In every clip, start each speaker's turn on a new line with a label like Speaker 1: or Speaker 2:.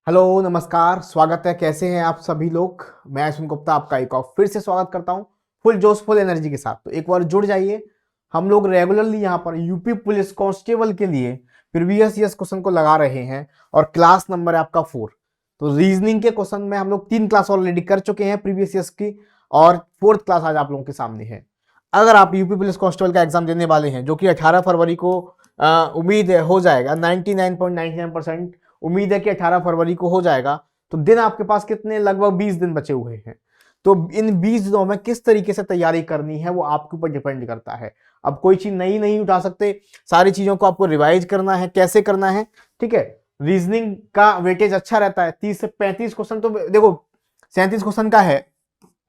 Speaker 1: Hello नमस्कार, स्वागत है। कैसे हैं आप सभी लोग। मैं अश्विन गुप्ता आपका एक और फिर से स्वागत करता हूं फुल जोश फुल एनर्जी के साथ। तो एक बार जुड़ जाइए। हम लोग रेगुलरली यहां पर यूपी पुलिस कांस्टेबल के लिए प्रीवियस ईयर्स क्वेश्चन को लगा रहे हैं और क्लास नंबर है आपका 4। तो रीजनिंग के क्वेश्चन में हम लोग 3 क्लास ऑलरेडी कर चुके हैं प्रीवियस ईयर्स की, और 4th क्लास आज आप लोगों के सामने है। अगर आप यूपी पुलिस कांस्टेबल का एग्जाम देने वाले हैं जो कि 18 फरवरी को उम्मीद है हो जाएगा, 99.99% उम्मीद है कि 18 फरवरी को हो जाएगा। तो दिन आपके पास कितने, लगभग 20 दिन बचे हुए हैं। तो इन 20 दिनों में किस तरीके से तैयारी करनी है वो आपके ऊपर डिपेंड करता है। अब कोई चीज नई नहीं उठा सकते, सारी चीजों को आपको रिवाइज करना है। कैसे करना है, ठीक है। रीजनिंग का वेटेज अच्छा रहता है, 30 से 35 क्वेश्चन तो देखो 37 क्वेश्चन का है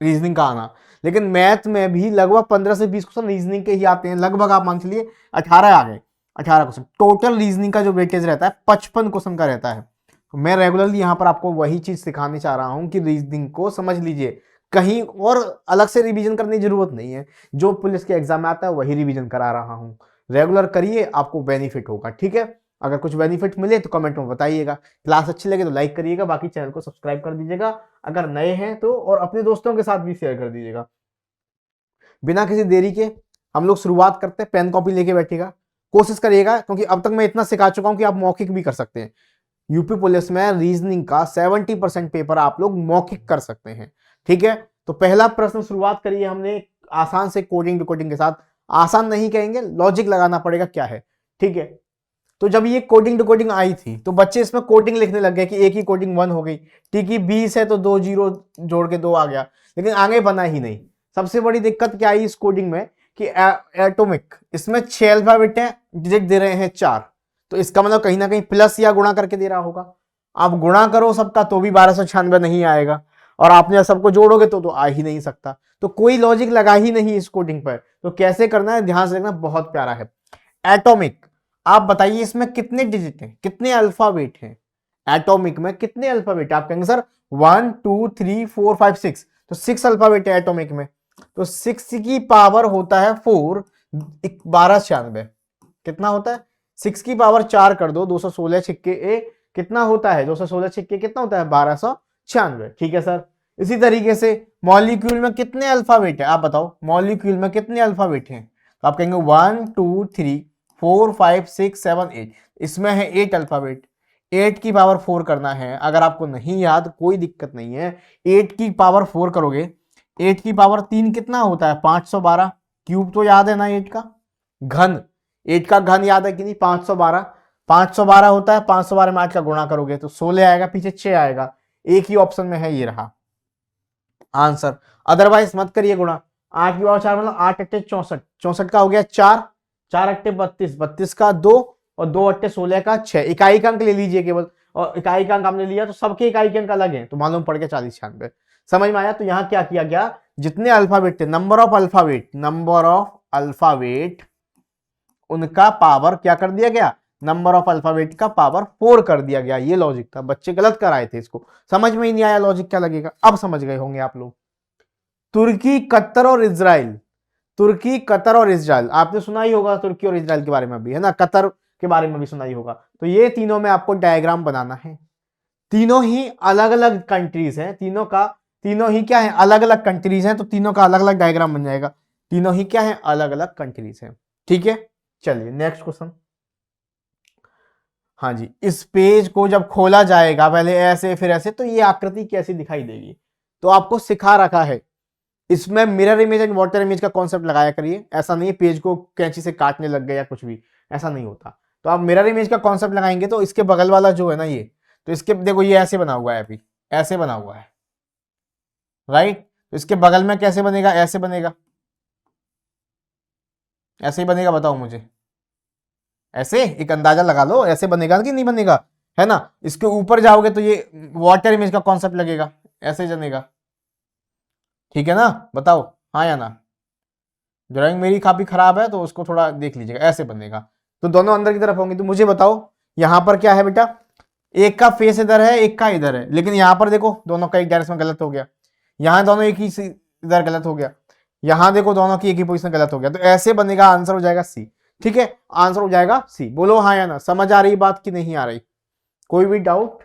Speaker 1: रीजनिंग का आना, लेकिन मैथ में भी लगभग 15 से 20 क्वेश्चन रीजनिंग के ही आते हैं। लगभग आप मान चलिए 18 आ गए, 18 क्वेश्चन टोटल रीजनिंग का जो वेटेज रहता है 55 क्वेश्चन का रहता है। तो मैं रेगुलरली यहाँ पर आपको वही चीज सिखाने चाह रहा हूँ कि रीजनिंग को समझ लीजिए, कहीं और अलग से रिवीजन करने की जरूरत नहीं है। जो पुलिस के एग्जाम में आता है वही रिवीजन करा रहा हूँ। रेगुलर करिए, आपको बेनिफिट होगा, ठीक है। अगर कुछ बेनिफिट मिले तो कमेंट में बताइएगा। क्लास अच्छी लगे तो लाइक करिएगा, बाकी चैनल को सब्सक्राइब कर दीजिएगा अगर नए हैं तो, और अपने दोस्तों के साथ भी शेयर कर दीजिएगा। बिना किसी देरी के हम लोग शुरुआत करते हैं। पेन कॉपी लेके बैठिएगा, कोशिश करिएगा, क्योंकि अब तक मैं इतना सिखा चुका हूं कि आप मौखिक भी कर सकते हैं। यूपी पुलिस में रीजनिंग का 70% पेपर आप लोग मौखिक कर सकते हैं, ठीक है। तो पहला प्रश्न शुरुआत करिए हमने आसान से कोडिंग डिकोडिंग के साथ। आसान नहीं कहेंगे, लॉजिक लगाना पड़ेगा क्या है, ठीक है। तो जब ये कोडिंग डिकोडिंग आई थी तो बच्चे इसमें कोडिंग लिखने लग गए कि एक ही कोडिंग 1 हो गई, ठीक है। 20 है तो 2 जीरो जोड़ के 2 आ गया, लेकिन आगे बना ही नहीं। सबसे बड़ी दिक्कत क्या आई इस कोडिंग में कि एटॉमिक, इसमें 6 अल्फाबेट है, डिजिट दे रहे हैं 4। तो इसका मतलब कहीं ना कहीं प्लस या गुणा करके दे रहा होगा। आप गुणा करो सबका तो भी 1296 नहीं आएगा, और आपने सबको जोड़ोगे तो आ ही नहीं सकता। तो कोई लॉजिक लगा ही नहीं इस कोडिंग पर। तो कैसे करना है ध्यान से देखना, बहुत प्यारा है। एटॉमिक, आप बताइए इसमें कितने डिजिट हैं, कितने अल्फाबेट हैं। एटॉमिक में कितने अल्फाबेट है, आप कहेंगे सर 1 2 3 4 5 6, तो 6 अल्फाबेट है एटॉमिक में। तो 6 की पावर होता है 4, 1296। कितना होता है, 6 की पावर 4 कर दो, 216 छिक्के ए कितना होता है, 216 छिक्के कितना होता है, 1296, ठीक है सर। इसी तरीके से मॉलिक्यूल में कितने अल्फाबेट है, आप बताओ मॉलिक्यूल में कितने अल्फाबेट हैं। तो आप कहेंगे 1 2 3 4 5 6 7 8, इसमें है 8 अल्फाबेट। 8 की पावर 4 करना है, अगर आपको नहीं याद कोई दिक्कत नहीं है। 8 की पावर 4 करोगे, 8 की पावर 3 कितना होता है, 512। क्यूब तो याद है ना 8 का, घन 8 का घन याद है कि नहीं, 512। 512 होता है, 512 में 8 का गुणा करोगे तो 16 आएगा, पीछे 6 आएगा। एक ही ऑप्शन में है, ये रहा आंसर। अदरवाइज मत करिए गुणा। 8 की पावर 4 मतलब 8 अट्टे 64, 64 का हो गया 4, 4 अट्टे 32, 32 का 2, और 2 अट्टे 16 का 6। इकाई का अंक ले लीजिए केवल, और इकाई का अंक हमने लिया तो सबके इकाई के अंक अलग है, तो मालूम पड़ गया 4096। समझ में आया। तो यहां क्या किया गया, जितने अल्फाबेट थे, number of alphabet, number of alphabet, उनका पावर क्या कर दिया गया, नंबर ऑफ अल्फाबेट का पावर 4 कर दिया गया। ये लॉजिक था, बच्चे गलत कराए थे इसको, समझ में ही नहीं आया लॉजिक क्या लगेगा। अब समझ गए होंगे आप लोग। तुर्की, कतर और इजराइल, तुर्की, कतर और इजराइल, आपने सुना ही होगा तुर्की और इजराइल के बारे में भी, है ना, कतर के बारे में भी सुना ही होगा। तो ये तीनों में आपको डायग्राम बनाना है। तीनों ही अलग अलग कंट्रीज हैं, तीनों ही क्या है, अलग अलग कंट्रीज हैं, तो तीनों का अलग अलग डायग्राम बन जाएगा। तीनों ही क्या है, अलग अलग कंट्रीज हैं, ठीक है। चलिए नेक्स्ट क्वेश्चन। हाँ जी, इस पेज को जब खोला जाएगा, पहले ऐसे फिर ऐसे, तो ये आकृति कैसी दिखाई देगी। तो आपको सिखा रखा है, इसमें mirror image and water image का कॉन्सेप्ट लगाया करिए। ऐसा नहीं है पेज को कैंची से काटने लग गए या कुछ भी, ऐसा नहीं होता। तो आप मिरर इमेज का कॉन्सेप्ट लगाएंगे तो इसके बगल वाला जो है ना ये, तो इसके देखो ये ऐसे बना हुआ है, अभी ऐसे बना हुआ है, राइट। तो इसके बगल में कैसे बनेगा, ऐसे बनेगा, ऐसे ही बनेगा, बताओ मुझे। ऐसे एक अंदाजा लगा लो, ऐसे बनेगा कि नहीं बनेगा, है ना। इसके ऊपर जाओगे तो ये वाटर इमेज का कॉन्सेप्ट लगेगा, ऐसे बनेगा, ठीक है ना। बताओ हाँ या ना। ड्राइंग मेरी काफी खराब है तो उसको थोड़ा देख लीजिएगा, ऐसे बनेगा। तो दोनों अंदर की तरफ होंगे। तो मुझे बताओ यहां पर क्या है बेटा, एक का फेस इधर है, एक का इधर है, लेकिन यहां पर देखो दोनों का एक डायरेक्शन में गलत हो गया। यहां दोनों एक ही इधर गलत हो गया, यहां देखो दोनों की एक ही पोजीशन गलत हो गया। तो ऐसे बनेगा, आंसर हो जाएगा सी, ठीक है। आंसर हो जाएगा सी। बोलो हाँ या ना, समझ आ रही बात की नहीं आ रही, कोई भी डाउट।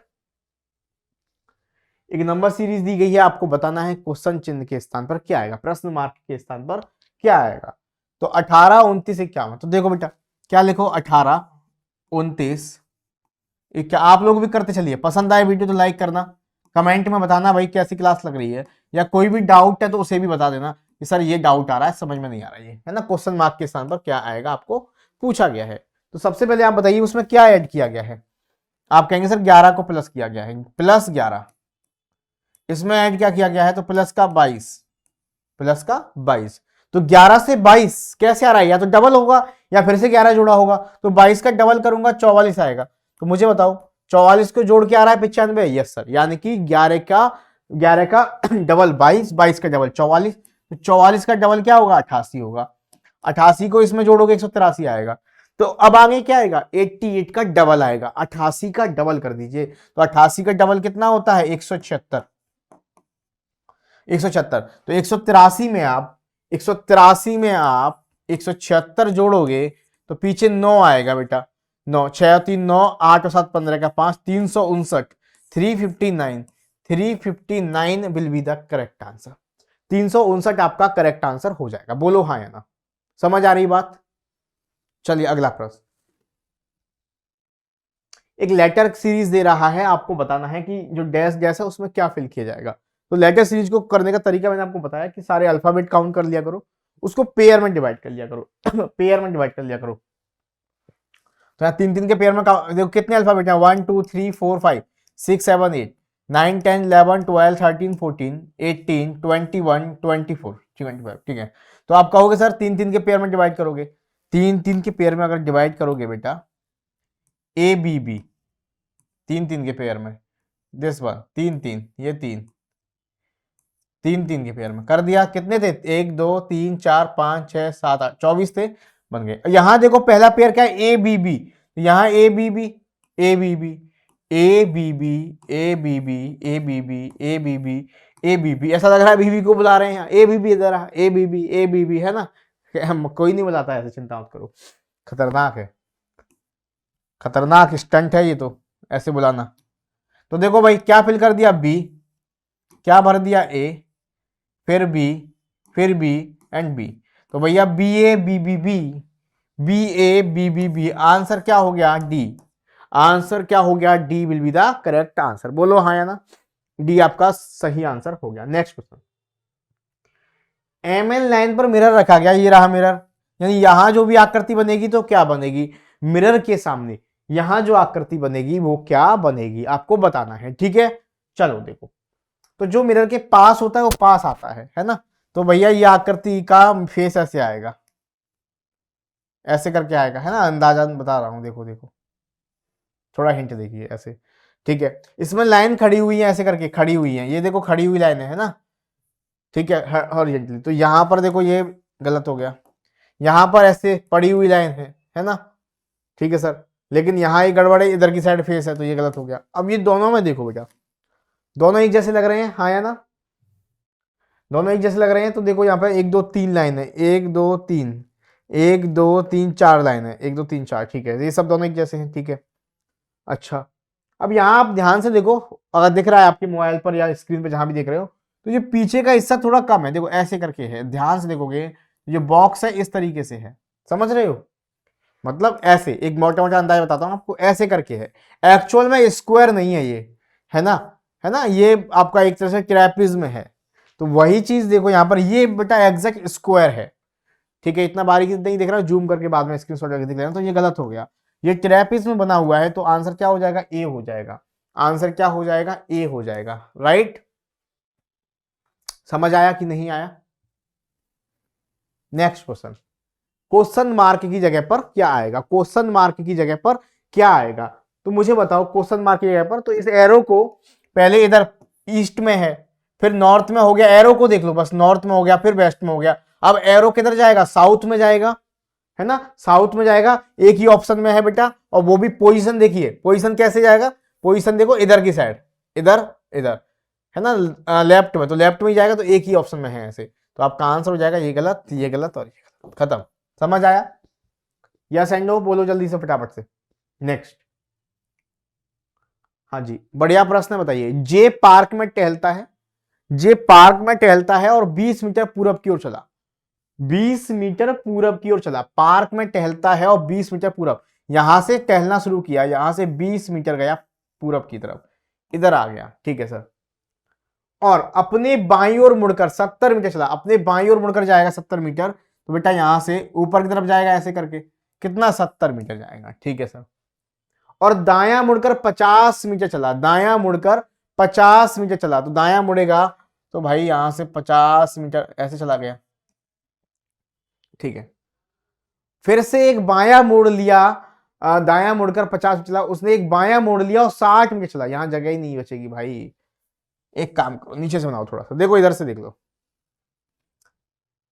Speaker 1: एक नंबर सीरीज दी गई है, आपको बताना है क्वेश्चन चिन्ह के स्थान पर क्या आएगा, प्रश्न मार्क के स्थान पर क्या आएगा। तो 18, 29, 51। तो देखो बेटा क्या लिखो, 18, 29, क्या आप लोग भी करते चलिए। पसंद आए वीडियो तो लाइक करना, कमेंट में बताना भाई कैसी क्लास लग रही है, या कोई भी डाउट है तो उसे भी बता देना कि सर ये डाउट आ रहा है, समझ में नहीं आ रहा है ना। क्वेश्चन मार्क के स्थान पर क्या आएगा आपको पूछा गया है। तो सबसे पहले आप बताइए उसमें क्या ऐड किया गया है। आप कहेंगे सर 11 को प्लस किया गया है, प्लस 11। इसमें ऐड क्या किया गया है, तो प्लस का 22, प्लस का 22। तो 11 से 22 कैसे आ रहा है, या तो डबल होगा या फिर से 11 जोड़ा होगा। तो 22 का डबल करूंगा 44 आएगा। तो मुझे बताओ 44 को जोड़ के आ रहा है 95। यस सर, यानी कि 11 का डबल 22, 22 का डबल 44। तो 44 का डबल क्या होगा, 88 होगा। 88 को इसमें जोड़ोगे 183 आएगा। तो अब आगे क्या आएगा, 88 का डबल आएगा। 88 का डबल कर दीजिए। तो 88 का डबल कितना होता है, 176। 176। तो 183 में आप 183 में आप 176 जोड़ोगे तो पीछे 9 आएगा बेटा। 9, 6 3 9, 8 और 7 15 का 5, 359, 359, 359 will be the correct answer. 359 आपका करेक्ट आंसर हो जाएगा। बोलो हाँ या ना, समझ आ रही बात। चलिए अगला प्रश्न। एक लेटर सीरीज दे रहा है, आपको बताना है कि जो डैश डैश है उसमें क्या फिल किया जाएगा। तो लेटर सीरीज को करने का तरीका मैंने आपको बताया कि सारे अल्फाबेट काउंट कर लिया करो, उसको पेयर में डिवाइड कर लिया करो पेयर में डिवाइड कर लिया करो। तो यहाँ 3 3 के पेयर में देखो कितने अल्फाबेट हैं, 1 2 3 4 5 6 7 8 9 10 11 12 13 14 18 21 24 25। ठीक है। तो आप कहोगे सर 3 3 के पेयर में डिवाइड करोगे। 3 3 के पेयर में अगर डिवाइड करोगे बेटा, ए बी बी 3 3 के पेयर में, दिस वन 3 3, ये 3 3 3 के पेयर में कर दिया। कितने थे, 1 2 3 4 5 6 7 8 24 थे, बन गए। यहां देखो पहला पेयर क्या है, ए बी बी। यहां A B B, A B B, A B B, A B B, A B B, A B B, A B B. ऐसा लग रहा है बीबी को बुला रहे हैं, ए बी बी इधर आ, A B B, A B B, है ना। कोई नहीं बुलाता ऐसे, चिंता मत करो। खतरनाक है, खतरनाक स्टंट है ये तो, ऐसे बुलाना। तो देखो भाई क्या फिल कर दिया, बी, क्या भर दिया, ए, फिर बी, फिर बी एंड बी। तो भैया B A B B B, B A B B B, answer क्या हो गया, डी। आंसर क्या हो गया, D will be the correct answer. बोलो हाँ या ना, डी आपका सही आंसर हो गया। Next question. एमएल लाइन पर मिरर रखा गया, ये रहा मिरर, यानी यहां जो भी आकृति बनेगी तो क्या बनेगी, मिरर के सामने यहां जो आकृति बनेगी वो क्या बनेगी, आपको बताना है। ठीक है, चलो देखो। तो जो मिरर के पास होता है वो पास आता है ना। तो भैया ये आकृति का फेस ऐसे आएगा, ऐसे करके आएगा, है ना। अंदाजा बता रहा हूं, देखो देखो, थोड़ा हिंट देखिए ऐसे। ठीक है, इसमें लाइन खड़ी हुई है, ऐसे करके खड़ी हुई है, ये देखो खड़ी हुई लाइन है ना। ठीक है, हॉरिजॉन्टली। तो यहां पर देखो ये गलत हो गया, यहां पर ऐसे पड़ी हुई लाइन है ना। ठीक है सर, लेकिन यहाँ ये गड़बड़ है, इधर की साइड फेस है, तो ये गलत हो गया। अब ये दोनों में देखो बेटा, दोनों एक जैसे लग रहे हैं, हाँ या ना, दोनों एक जैसे लग रहे हैं। तो देखो यहाँ पे 1 2 3 लाइन है, 1 2 3, 1 2 3 4 लाइन है, 1 2 3 4। ठीक है, ये सब दोनों एक जैसे हैं। ठीक है, अच्छा। अब यहाँ आप ध्यान से देखो, अगर दिख रहा है आपके मोबाइल पर या स्क्रीन पे जहां भी देख रहे हो, तो ये पीछे का हिस्सा थोड़ा कम है, देखो ऐसे करके है। ध्यान से देखोगे, ये बॉक्स है इस तरीके से है, समझ रहे हो, मतलब ऐसे। एक मोटा मोटा अंदाजा बताता हूँ आपको, ऐसे करके है। एक्चुअल में स्क्वायर नहीं है ये, है ना, है ना। ये आपका एक तरह से ट्रैपीज है। तो वही चीज देखो यहाँ पर, ये बेटा एग्जैक्ट स्क्वायर है। ठीक है, इतना बारीकी से नहीं देख रहा, जूम करके बाद में स्क्रीनशॉट करके दिख रहा है। तो ये गलत हो गया, ये ट्रैपीज में बना हुआ है। तो आंसर क्या हो जाएगा, ए हो जाएगा। आंसर क्या हो जाएगा, ए हो जाएगा। राइट, समझ आया कि नहीं आया। Next question. क्वेश्चन मार्क की जगह पर क्या आएगा, क्वेश्चन मार्क की जगह पर क्या आएगा। तो मुझे बताओ क्वेश्चन मार्क की जगह पर, तो इस एरो को पहले इधर ईस्ट में है, फिर नॉर्थ में हो गया, एरो को देख लो बस, नॉर्थ में हो गया, फिर वेस्ट में हो गया। अब एरो किधर जाएगा, साउथ में जाएगा, है ना, साउथ में जाएगा। एक ही ऑप्शन में है बेटा, और वो भी पोजीशन देखिए, पोजीशन कैसे जाएगा, पोजीशन देखो इधर की साइड, इधर इधर, है ना, लेफ्ट में। तो लेफ्ट में ही जाएगा, तो एक ही ऑप्शन में है ऐसे। तो आपका आंसर हो जाएगा ये गलत, ये गलत और ये गलत। खत्म, समझ आया। यस एंड नो बोलो जल्दी से फटाफट से। नेक्स्ट। हाँ जी, बढ़िया प्रश्न है, बताइए। जे पार्क में टहलता है, जे पार्क में टहलता है और 20 मीटर पूरब की ओर चला, 20 मीटर पूरब की ओर चला, पार्क में टहलता है और 20 मीटर पूरब, यहां से टहलना शुरू किया, यहां से 20 मीटर गया पूरब की तरफ, इधर आ गया, ठीक है सर। और अपने बाईं ओर मुड़कर 70 मीटर चला, अपने बाईं ओर मुड़कर जाएगा 70 मीटर, तो बेटा यहां से ऊपर की तरफ जाएगा ऐसे करके, कितना 70 मीटर जाएगा, ठीक है सर। और दायां मुड़कर 50 मीटर चला, दायां मुड़कर 50 मीटर चला, तो दायां मुड़ेगा तो भाई यहां से 50 मीटर ऐसे चला गया, ठीक है। फिर से एक बायां मोड़ लिया, दायां मुड़कर 50 मीटर चला, उसने एक बायां मोड़ लिया और 60 मीटर चला, यहां जगह ही नहीं बचेगी भाई। एक काम करो, नीचे से बनाओ थोड़ा सा, देखो इधर से देख लो,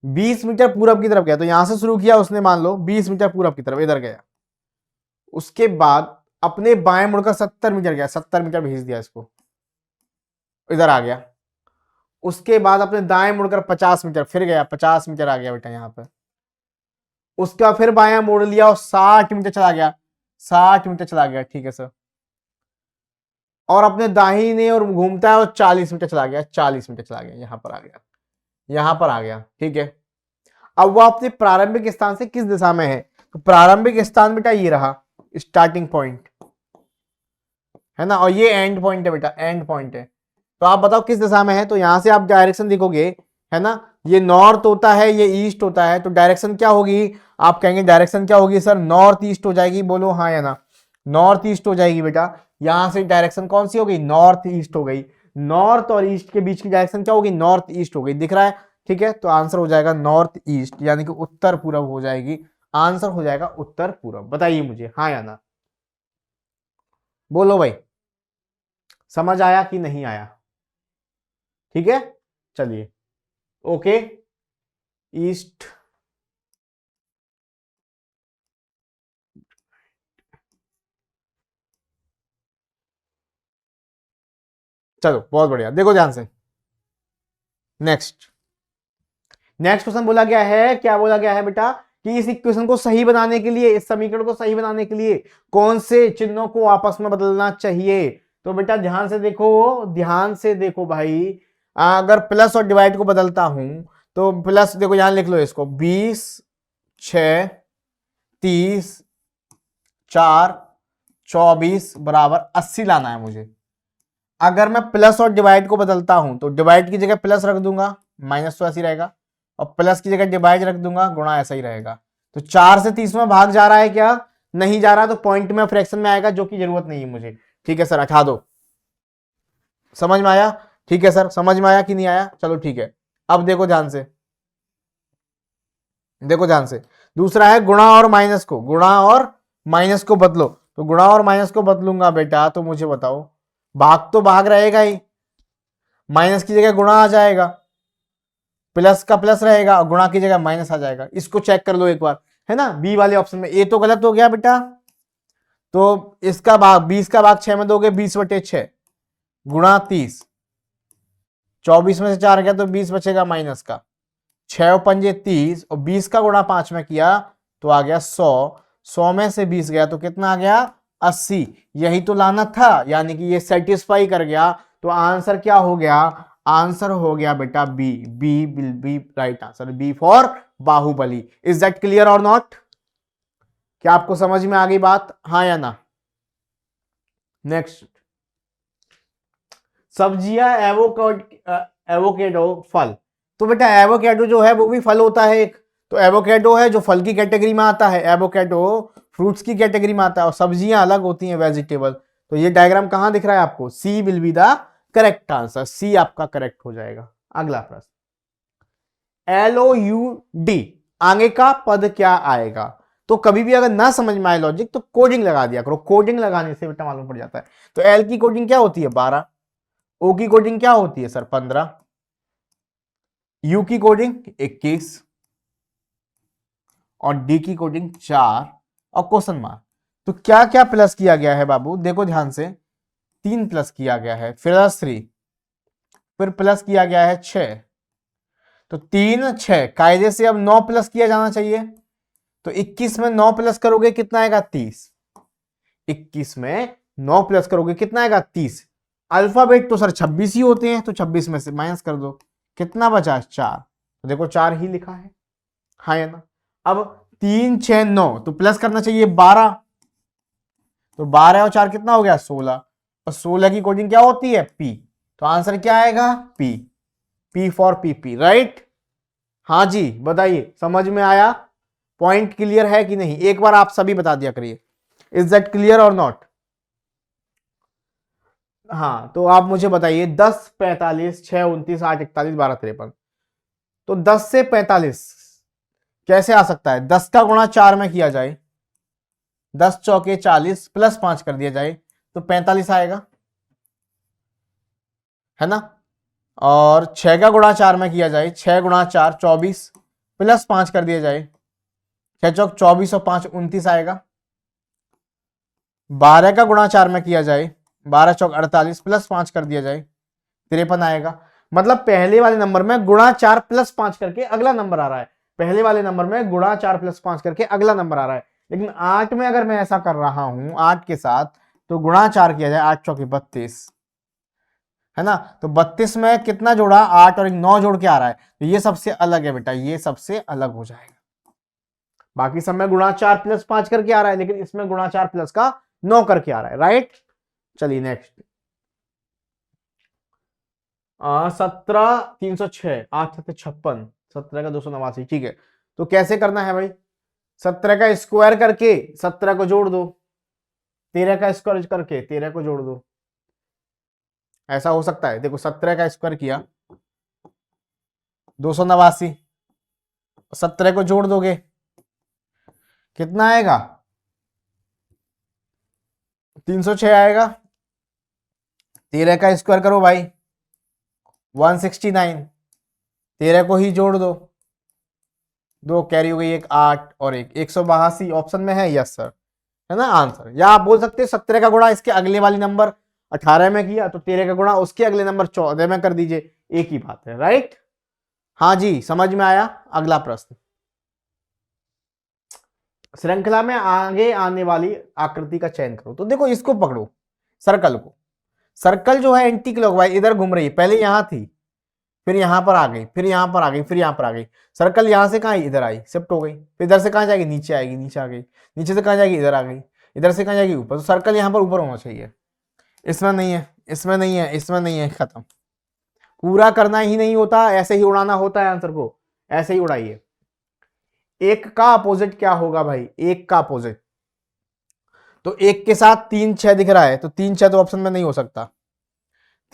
Speaker 1: 20 मीटर पूरब की तरफ गया, तो यहां से शुरू किया उसने, मान लो 20 मीटर पूरब की तरफ इधर गया, उसके बाद अपने बाएं मुड़कर 70 मीटर गया, 70 मीटर भेज दिया इसको, इधर आ गया। उसके बाद अपने दाएं मुड़कर 50 मीटर फिर गया, 50 मीटर आ गया बेटा यहां पर। उसके बाद फिर बायां मोड़ लिया और 60 मीटर चला गया, 60 मीटर चला गया, ठीक है सर। और अपने दाहिने और घूमता है और 40 मीटर चला गया, 40 मीटर चला गया, यहां पर आ गया, यहां पर आ गया, ठीक है। अब वो अपने प्रारंभिक स्थान से किस दिशा में है, तो प्रारंभिक स्थान बेटा ये रहा, स्टार्टिंग पॉइंट है ना, और ये एंड पॉइंट है बेटा, एंड पॉइंट है। तो आप बताओ किस दिशा में है, तो यहां से आप डायरेक्शन देखोगे, है ना, ये नॉर्थ होता है, ये ईस्ट होता है, तो डायरेक्शन क्या होगी, आप कहेंगे डायरेक्शन क्या होगी सर, नॉर्थ ईस्ट हो जाएगी, बोलो हाँ या ना, नॉर्थ ईस्ट हो जाएगी बेटा। यहां से डायरेक्शन कौन सी हो गई, नॉर्थ ईस्ट हो गई, नॉर्थ और ईस्ट के बीच की डायरेक्शन क्या होगी, नॉर्थ ईस्ट हो गई, दिख रहा है, ठीक है। तो आंसर हो जाएगा नॉर्थ ईस्ट, यानी कि उत्तर पूरब हो जाएगी, आंसर हो जाएगा उत्तर पूरब। बताइए मुझे हाँ या ना, बोलो भाई, समझ आया कि नहीं आया, ठीक है, चलिए, ओके, ईस्ट, चलो बहुत बढ़िया, देखो ध्यान से, नेक्स्ट, नेक्स्ट क्वेश्चन बोला गया है, क्या बोला गया है बेटा, कि इस इक्वेशन को सही बनाने के लिए, इस समीकरण को सही बनाने के लिए कौन से चिन्हों को आपस में बदलना चाहिए। तो बेटा ध्यान से देखो, ध्यान से देखो भाई, अगर प्लस और डिवाइड को बदलता हूं, तो प्लस देखो यहां लिख लो इसको, 20, 6, 30, 4, 24 बराबर 80 लाना है मुझे। अगर मैं प्लस और डिवाइड को बदलता हूं, तो डिवाइड की जगह प्लस रख दूंगा, माइनस तो ऐसे ही रहेगा, और प्लस की जगह डिवाइड रख दूंगा, गुणा ऐसा ही रहेगा। तो 4 से 30 में भाग जा रहा है क्या, नहीं जा रहा, तो पॉइंट में फ्रैक्शन में आएगा, जो की जरूरत नहीं है मुझे, ठीक है सर, हटा दो। समझ में आया, ठीक है सर, समझ में आया कि नहीं आया, चलो ठीक है। अब देखो ध्यान से, देखो ध्यान से, दूसरा है गुणा और माइनस को, गुणा और माइनस को बदलो, तो गुणा और माइनस को बदलूंगा बेटा, तो मुझे बताओ, भाग तो भाग रहेगा ही, माइनस की जगह गुणा आ जाएगा, प्लस का प्लस रहेगा और गुणा की जगह माइनस आ जाएगा। इसको चेक कर लो एक बार, है ना, बी वाले ऑप्शन में, ए तो गलत हो गया बेटा, तो इसका भाग 20 का भाग 6 में दोगे, 20/6 गुणा 30, 24 में से 4 गया तो 20 बचेगा माइनस का, 6 और 5 30, और 20 का गुणा 5 में किया तो आ गया 100, 100 में से 20 गया तो कितना आ गया 80, यही तो लाना था, यानी कि ये सेटिस्फाई कर गया, तो आंसर क्या हो गया, आंसर हो गया बेटा B, B will be right answer, B for Baahubali. Is that clear or not, क्या आपको समझ में आ गई बात, हाँ या ना। नेक्स्ट, सब्जियां एवोकेडो फल, तो बेटा एवोकेडो जो है वो भी फल होता है एक, तो एवोकेडो है जो फल की कैटेगरी में आता है, एवोकेडो फ्रूट्स की कैटेगरी में आता है, और सब्जियां अलग होती हैं, वेजिटेबल। तो ये डायग्राम कहां दिख रहा है आपको, C will be the correct answer, C आपका करेक्ट हो जाएगा। अगला प्रश्न, LOUD आगे का पद क्या आएगा, तो कभी भी अगर ना समझ में आए लॉजिक, तो कोडिंग लगा दिया करो, कोडिंग लगाने से बेटा मालूम पड़ जाता है। तो एल की कोडिंग क्या होती है 12, ओ की कोडिंग क्या होती है सर 15, यू की कोडिंग 21, और डी की कोडिंग 4, और क्वेश्चन मार्क। तो क्या क्या प्लस किया गया है बाबू, देखो ध्यान से, 3 प्लस किया गया है, फिर 3, फिर प्लस किया गया है 6, तो 3 6, कायदे से अब 9 प्लस किया जाना चाहिए, तो 21 में 9 प्लस करोगे कितना आएगा 30, 21 में 9 प्लस करोगे कितना आएगा 30। अल्फाबेट तो सर 26 ही होते हैं, तो 26 में से माइनस कर दो, कितना बचा 4। तो देखो 4 ही लिखा है, हाँ या ना। अब 3 6 9 तो प्लस करना चाहिए 12, तो 12 और 4 कितना हो गया 16, और 16 की कोडिंग क्या होती है पी, तो आंसर क्या आएगा P, P for PP, right. हाँ जी बताइए, समझ में आया, पॉइंट क्लियर है कि नहीं, एक बार आप सभी बता दिया करिए, is that clear or not. हाँ तो आप मुझे बताइए 10 45 6 29 8 41 12 53, तो 10 से 45 कैसे आ सकता है, 10 का गुणा 4 में किया जाए, 10 चौके 40 प्लस 5 कर दिया जाए तो 45 आएगा, है ना। और 6 का गुणा 4 में किया जाए, 6 गुणा 4 24 प्लस 5 कर दिया जाए, 6 चौक 24 और 5 29 आएगा। 12 का गुणा 4 में किया जाए, 12 चौक 48 प्लस 5 कर दिया जाए 53 आएगा। मतलब पहले वाले नंबर में गुणा 4 प्लस 5 करके अगला नंबर आ रहा है, पहले वाले नंबर में गुणा 4 प्लस 5 करके अगला नंबर आ रहा है। लेकिन 8 में अगर मैं ऐसा कर रहा हूं 8 के साथ, तो गुणा 4 किया जाए, 8 चौके 32, है ना। तो 32 में कितना जोड़ा 8 और 9 जोड़ के आ रहा है, तो ये सबसे अलग है बेटा, ये सबसे अलग हो जाएगा। बाकी सब में गुणा 4 प्लस 5 करके आ रहा है, लेकिन इसमें गुणा 4 प्लस का 9 करके आ रहा है, राइट। चलिए नेक्स्ट, 17 306 8 7 56, 17 का 289, ठीक है। तो कैसे करना है भाई, 17 का स्क्वायर करके 17 को जोड़ दो, 13 का स्क्वायर करके 13 को जोड़ दो, ऐसा हो सकता है। देखो 17 का स्क्वायर किया 289, 17 को जोड़ दोगे कितना आएगा 306 आएगा, 13 का स्क्वायर करो भाई 169, 13 को ही जोड़ दो, दो कैरी हो गई, एक 8 और एक 182 ऑप्शन में है, यस सर, है ना आंसर। या आप बोल सकते हैं 17 का गुणा इसके अगले वाली नंबर 18 में किया, तो 13 का गुणा उसके अगले नंबर 14 में कर दीजिए, एक ही बात है, राइट। हाँ जी समझ में आया। अगला प्रश्न, श्रृंखला में आगे आने वाली आकृति का चयन करो। तो देखो इसको पकड़ो, सर्कल को, सर्कल जो है एंटी क्लॉकवाइज इधर घूम रही है, पहले यहां थी, फिर यहां पर आ गई, फिर यहां पर आ गई, फिर यहां पर आ गई। सर्कल यहां से कहां इधर आई, शिफ्ट हो गई, फिर इधर से कहां जाएगी नीचे आएगी, नीचे आ गई, नीचे से कहां जाएगी इधर आ गई, इधर से कहां जाएगी ऊपर। तो सर्कल यहां पर ऊपर होना चाहिए, इसमें नहीं है, इसमें नहीं है, इसमें नहीं है, खत्म। पूरा करना ही नहीं होता, ऐसे ही उड़ाना होता है आंसर को, ऐसे ही उड़ाइए। एक का अपोजिट क्या होगा भाई, एक का अपोजिट, तो एक के साथ 3 6 दिख रहा है, तो 3 6 तो ऑप्शन में नहीं हो सकता,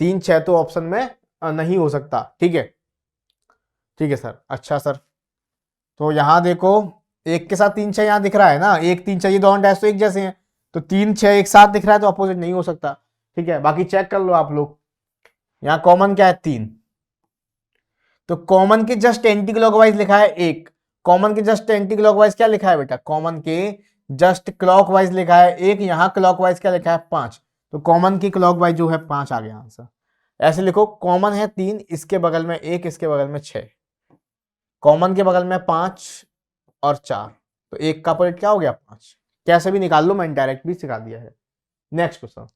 Speaker 1: 3 6 तो ऑप्शन में नहीं हो सकता, ठीक है, ठीक है सर। अच्छा सर, तो यहां देखो एक के साथ 3 6 यहां दिख रहा है ना, 1 3 6 ये दोनों डैश तो एक जैसे हैं, तो 3 6 एक साथ दिख रहा है, तो अपोजिट नहीं हो सकता, ठीक है। बाकी चेक कर लो आप लोग, यहां कॉमन क्या है 3, तो कॉमन के जस्ट एंटी क्लॉकवाइज लिखा है 1, कॉमन के जस्ट एंटी क्लॉकवाइज क्या लिखा है बेटा, कॉमन के जस्ट क्लॉकवाइज लिखा है 1, यहां क्लॉकवाइज क्या लिखा है 5, तो कॉमन की क्लॉकवाइज जो है 5 आ गया आंसर। ऐसे लिखो, कॉमन है 3, इसके बगल में 1, इसके बगल में 6, कॉमन के बगल में 5 और 4, तो एक का अपोजिट क्या हो गया 5, कैसे भी निकाल लो, मैंने डायरेक्ट भी सिखा दिया है। नेक्स्ट क्वेश्चन,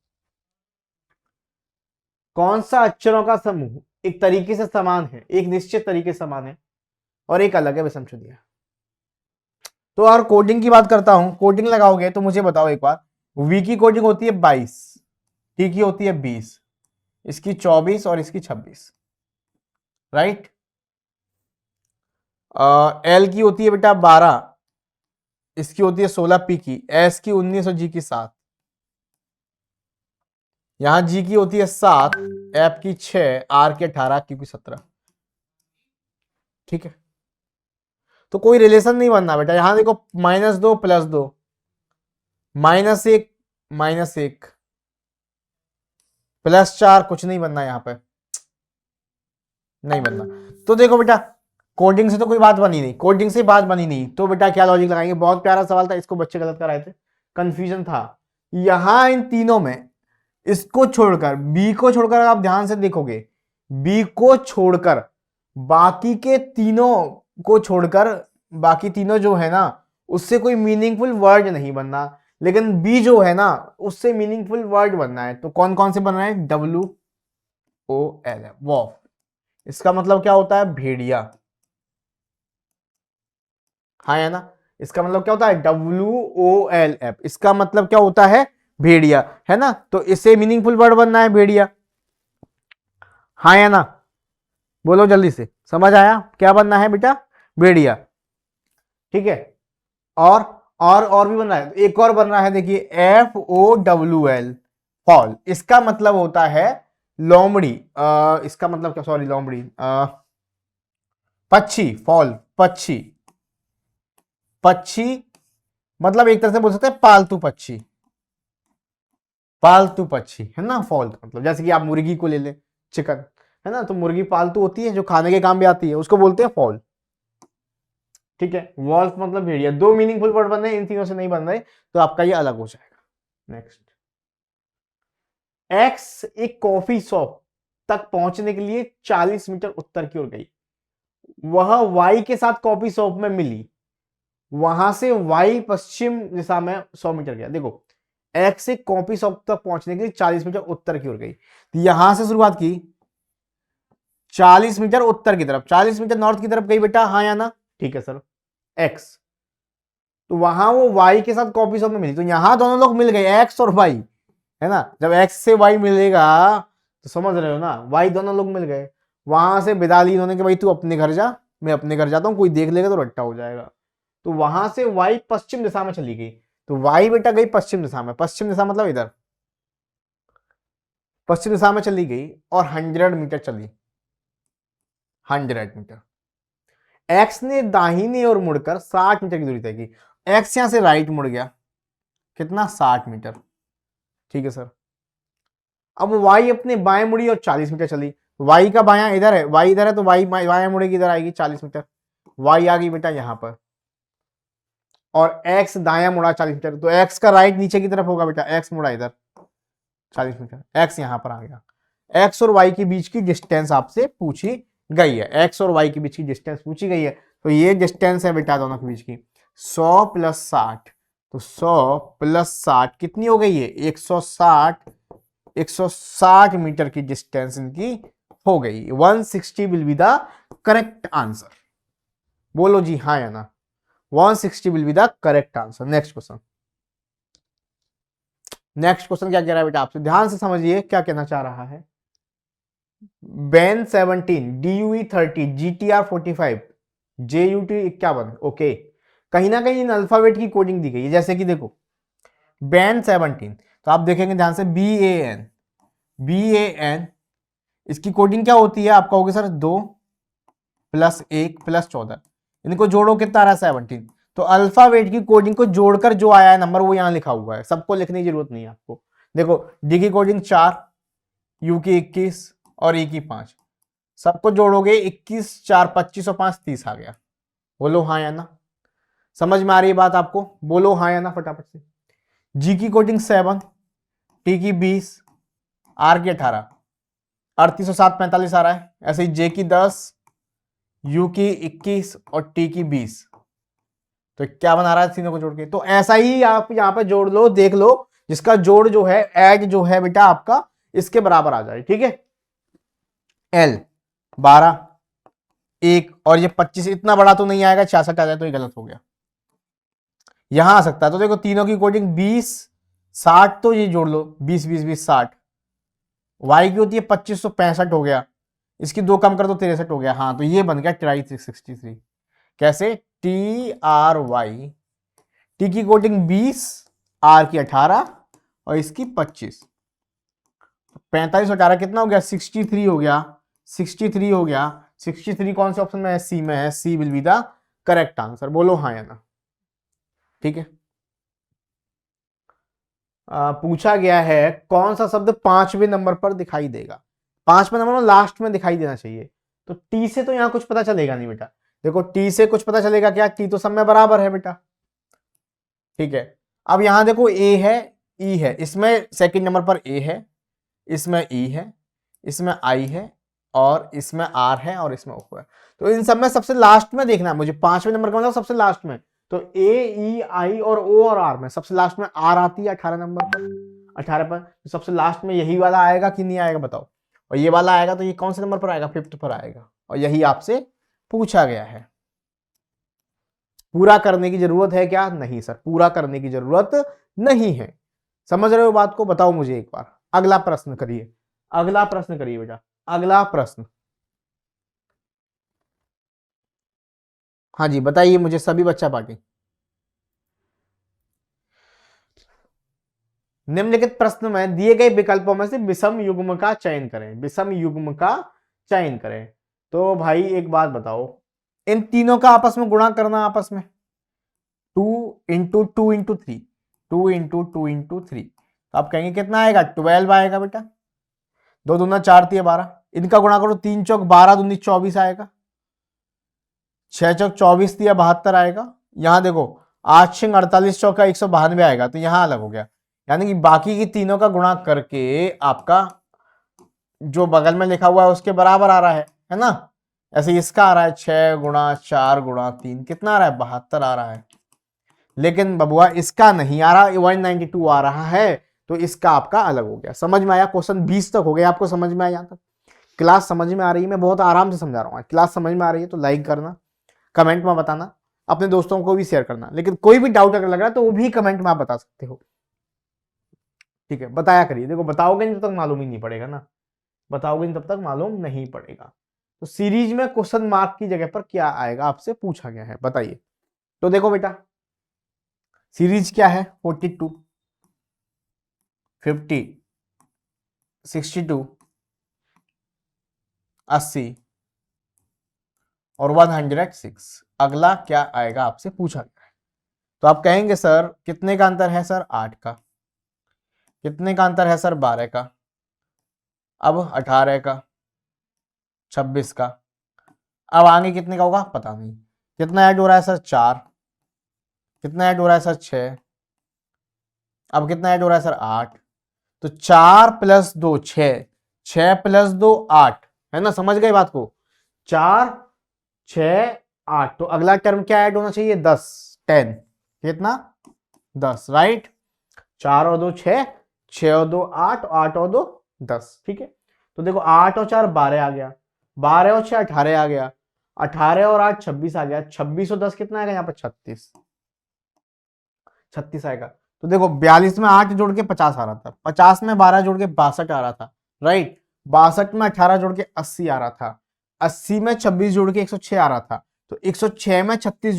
Speaker 1: कौन सा अक्षरों का समूह एक तरीके से समान है, एक निश्चित तरीके से समान है और एक अलग है, विषम शुद्धि है। तो और कोडिंग की बात करता हूं, कोडिंग लगाओगे तो मुझे बताओ एक बार, वी की कोडिंग होती है 22, टी की होती है 20, इसकी 24 और इसकी 26, राइट। एल की होती है बेटा 12, इसकी होती है 16 पी की, एस की 19 और जी की 7, यहां जी की होती है 7, एफ की 6, आर की 18, क्यू की 17, ठीक है। तो कोई रिलेशन नहीं बनना बेटा, यहां देखो -2 +2, -1 -1 +4, कुछ नहीं बनना यहां पे, नहीं बनना। तो देखो बेटा कोडिंग से तो कोई बात बनी नहीं, कोडिंग से बात बनी नहीं, तो बेटा क्या लॉजिक लगाएंगे, बहुत प्यारा सवाल था, इसको बच्चे गलत कराए थे, कंफ्यूजन था। यहां इन तीनों में इसको छोड़कर, बी को छोड़कर आप ध्यान से देखोगे, बी को छोड़कर बाकी के तीनों को छोड़कर बाकी तीनों जो है ना, उससे कोई मीनिंगफुल वर्ड नहीं बनना। लेकिन बी जो है ना उससे मीनिंगफुल वर्ड बनना है। तो कौन कौन से बन रहे हैं? WOLF, वॉफ। इसका मतलब क्या होता है? भेड़िया। हाँ है ना? इसका मतलब क्या होता है? WOLF, इसका मतलब क्या होता है? भेड़िया, है ना? तो इससे मीनिंगफुल वर्ड बनना है भेड़िया। हाँ या ना? बोलो जल्दी से, समझ आया क्या बनना है बेटा? भेड़िया। ठीक है। और और भी बन रहा है, एक और बन रहा है, देखिए FOWL, फॉल। इसका मतलब होता है लोमड़ी। इसका मतलब क्या, सॉरी लोमड़ी, पक्षी, फॉल, पक्षी। पक्षी मतलब एक तरह से बोल सकते हैं पालतू पक्षी, पालतू पक्षी, है ना? फॉल मतलब जैसे कि आप मुर्गी को ले ले, चिकन, है ना? तो मुर्गी पालतू होती है जो खाने के काम भी आती है, उसको बोलते हैं फॉल। ठीक है। वॉल्फ मतलब भेड़िया। दो मीनिंगफुल वर्ड बन रहे हैं, इन तीनों से नहीं बन रहे, तो आपका ये अलग हो जाएगा। नेक्स्ट, एक्स एक कॉफी शॉप तक पहुंचने के लिए 40 मीटर उत्तर की ओर गई। वह वाई के साथ कॉफी शॉप में मिली। वहां से वाई पश्चिम दिशा में 100 मीटर गया। देखो, एक्स एक कॉफी शॉप तक पहुंचने के लिए 40 मीटर उत्तर की ओर गई, तो यहां से शुरुआत की 40 मीटर उत्तर की तरफ, 40 मीटर नॉर्थ की तरफ गई बेटा, हाँ या ना? ठीक है सर। एक्स, तो वहां वो वाई के साथ कॉफी शॉप में मिली, तो यहां दोनों लोग मिल गए, एक्स और वाई, है ना? जब एक्स से वाई मिलेगा तो समझ रहे हो ना, वाई दोनों लोग मिल गए। वहां से विदा ली इन्होंने कि भाई तू अपने घर जा, मैं अपने घर जाता हूं, कोई देख लेगा तो रट्टा हो जाएगा। तो वहां से वाई पश्चिम दिशा में चली गई, तो वाई बेटा गई पश्चिम दिशा में, पश्चिम दिशा मतलब इधर, पश्चिम दिशा में चली गई और 100 मीटर चली, 100 मीटर। एक्स ने दाहिने और मुड़कर 60 मीटर की दूरी तय की। एक्स यहां से राइट मुड़ गया, कितना? 60 मीटर। ठीक है सर। अब वाई अपने बाएं मुड़ी और 40 मीटर चली। वाई का बायां इधर है, वाई इधर है, तो वाई बायां मुड़ेगी, इधर आएगी 40 मीटर। वाई आ गई बेटा यहां पर, और एक्स दायां मुड़ा 40 मीटर, तो एक्स का राइट नीचे की तरफ होगा बेटा, एक्स मुड़ा इधर 40 मीटर, एक्स यहां पर आ गया। एक्स और वाई के बीच की डिस्टेंस आपसे पूछी गई है, एक्स और वाई के बीच की डिस्टेंस पूछी गई है, तो ये डिस्टेंस है बेटा दोनों के बीच की 100 प्लस 60, तो 100 प्लस 60 कितनी हो गई है? 160, 160 मीटर की डिस्टेंस इनकी हो गई। 160 will be the correct answer. बोलो जी हाँ या ना? 160 will be the correct answer. Next question, next question क्या कह रहा है बेटा आपसे, ध्यान से समझिए क्या कहना चाह रहा है। Ben 17, DUE 30, GTR 45, JUT 51, okay. कहीं ना कहीं इन अल्फाबेट की कोडिंग दी गई है, जैसे कि देखो बेन 17, तो आप देखेंगे ध्यान से BAN, इसकी कोडिंग क्या होती है? आप कहोगे सर 2 प्लस 1 प्लस 14, इनको जोड़ो कितना आ रहा है? 17। तो अल्फाबेट की कोडिंग को जोड़कर जो आया है नंबर वो यहां लिखा हुआ है, सबको लिखने की जरूरत नहीं है आपको। देखो डी की कोडिंग 4, यू की 21 और ई की 5, सबको जोड़ोगे 21 4 25 और 5 30 आ गया। बोलो हाँ या ना? समझ में आ रही है बात आपको? बोलो हाँ या ना फटाफट से। जी की कोडिंग 7, टी की 20, आर की 18, 38 और 7 45 आ रहा है। ऐसे ही जे की 10, यू की 21 और टी की 20, तो क्या बना रहा है तीनों को जोड़ के? तो ऐसा ही आप यहां पर जोड़ लो, देख लो जिसका जोड़ जो है, एड जो है बेटा आपका इसके बराबर आ जाए। ठीक है, L 12, 1 और ये 25, इतना बड़ा तो नहीं आएगा, 66 आ जाए तो ये गलत हो गया, यहां आ सकता है। तो देखो तीनों की कोडिंग 20 60, तो ये जोड़ लो 20 20 20 60। वाई की होती है 2565 हो गया, इसकी दो कम कर दो 63 हो गया। हाँ तो ये बन गया ट्राई 363। कैसे? TRY, टी की कोडिंग 20, आर की 18 और इसकी 25, 45 और 18 कितना हो गया? 63 हो गया, 63 हो गया। 63 कौन से ऑप्शन में है? सी में है, C will be the correct answer. बोलो हाँ या ना? ठीक है। पूछा गया है कौन सा शब्द 5वें नंबर पर दिखाई देगा? 5वें नंबर में लास्ट में दिखाई देना चाहिए। तो टी से तो यहां कुछ पता चलेगा नहीं बेटा। देखो टी से कुछ पता चलेगा क्या? टी तो सब में बराबर है बेटा। ठीक है, अब यहां देखो ए है, ई है, इसमें सेकंड नंबर पर ए है, इसमें ई है, इसमें आई है और इसमें आर है और इसमें ओ है। तो इन सब में सबसे लास्ट में देखना है मुझे, 5वें नंबर का मतलब सबसे लास्ट में। तो ए, ई, आई और ओ और आर में सबसे लास्ट में आर आती है 18 नंबर पर, 18 पर। तो सबसे लास्ट में यही वाला आएगा कि नहीं आएगा बताओ। और ये वाला आएगा तो ये कौन से नंबर पर आएगा, 5th पर आएगा। और यही आपसे पूछा गया है। पूरा करने की जरूरत है क्या? नहीं सर, पूरा करने की जरूरत नहीं है। समझ रहे हो बात को? बताओ मुझे एक बार। अगला प्रश्न करिए, अगला प्रश्न करिए बेटा, अगला प्रश्न। हाँ जी बताइए मुझे सभी बच्चा पार्टी। निम्नलिखित प्रश्न में दिए गए विकल्पों में से विषम युग्म का चयन करें, विषम युग्म का चयन करें। तो भाई एक बात बताओ, इन तीनों का आपस में गुणा करना, आपस में 2 × 2 × 3, 2 × 2 × 3। तो आप कहेंगे कितना आएगा? 12 आएगा बेटा। 2 दूना 4 3 12, इनका गुणा करो, 3 चौक 12 दूनी 24 आएगा, 6 चौक 24 3 72 आएगा। यहां देखो 8 6 48 चौका 192 आएगा, तो यहां अलग हो गया। यानी कि बाकी की तीनों का गुणा करके आपका जो बगल में लिखा हुआ है उसके बराबर आ रहा है ना। ऐसे इसका आ रहा है 6 × 4 × 3, कितना आ रहा है? 72 आ रहा है। लेकिन बबुआ इसका नहीं आ रहा, 192 आ रहा है, तो इसका आपका अलग हो गया। समझ में आया? क्वेश्चन 20 तक हो गया, आपको समझ में आया यहां तक? क्लास समझ में आ रही है? मैं बहुत आराम से समझा रहा हूँ। क्लास समझ में आ रही है तो लाइक करना, कमेंट में बताना, अपने दोस्तों को भी शेयर करना। लेकिन कोई भी डाउट अगर लग रहा है तो वो भी कमेंट में आप बता सकते हो, ठीक है? बताया करिए। देखो बताओगे नहीं तब तक मालूम ही नहीं पड़ेगा ना, बताओगे नहीं तब तक मालूम नहीं पड़ेगा। तो सीरीज में क्वेश्चन मार्क की जगह पर क्या आएगा आपसे पूछा गया है, बताइए। तो देखो बेटा सीरीज क्या है? 42, 50, 62, 80 और 106। अगला क्या आएगा आपसे पूछा गया है। तो आप कहेंगे सर कितने का अंतर है? सर 8 का। कितने का अंतर है सर? 12 का। अब 18 का, 26 का। अब आगे कितने का होगा पता नहीं। कितना ऐड हो रहा है सर? 4। कितना ऐड हो रहा है सर? 6। अब कितना ऐड हो रहा है सर? 8। तो 4 + 2 6, 6 + 2 8, है ना? समझ गए बात को? 4 6 8। तो अगला टर्म क्या ऐड होना चाहिए? 10, 10। कितना? 10, राइट। 4 और 2 6, 6 और 2 8, 8 और 2 10, ठीक है। तो देखो 8 और 4 12 आ गया, 12 और 6 18 आ गया, 18 और 8 26 आ गया, 26 और 10 कितना आएगा यहाँ पर? 36, 36 आएगा। तो देखो 42 में 8 जोड़ के 50 आ रहा था, 50 में 12 जोड़ के 62 आ रहा था, राइट। 62 में 18 जोड़ के 80 आ रहा था, 80 में 26 जोड़ के 106 आ रहा था। तो 106 में 36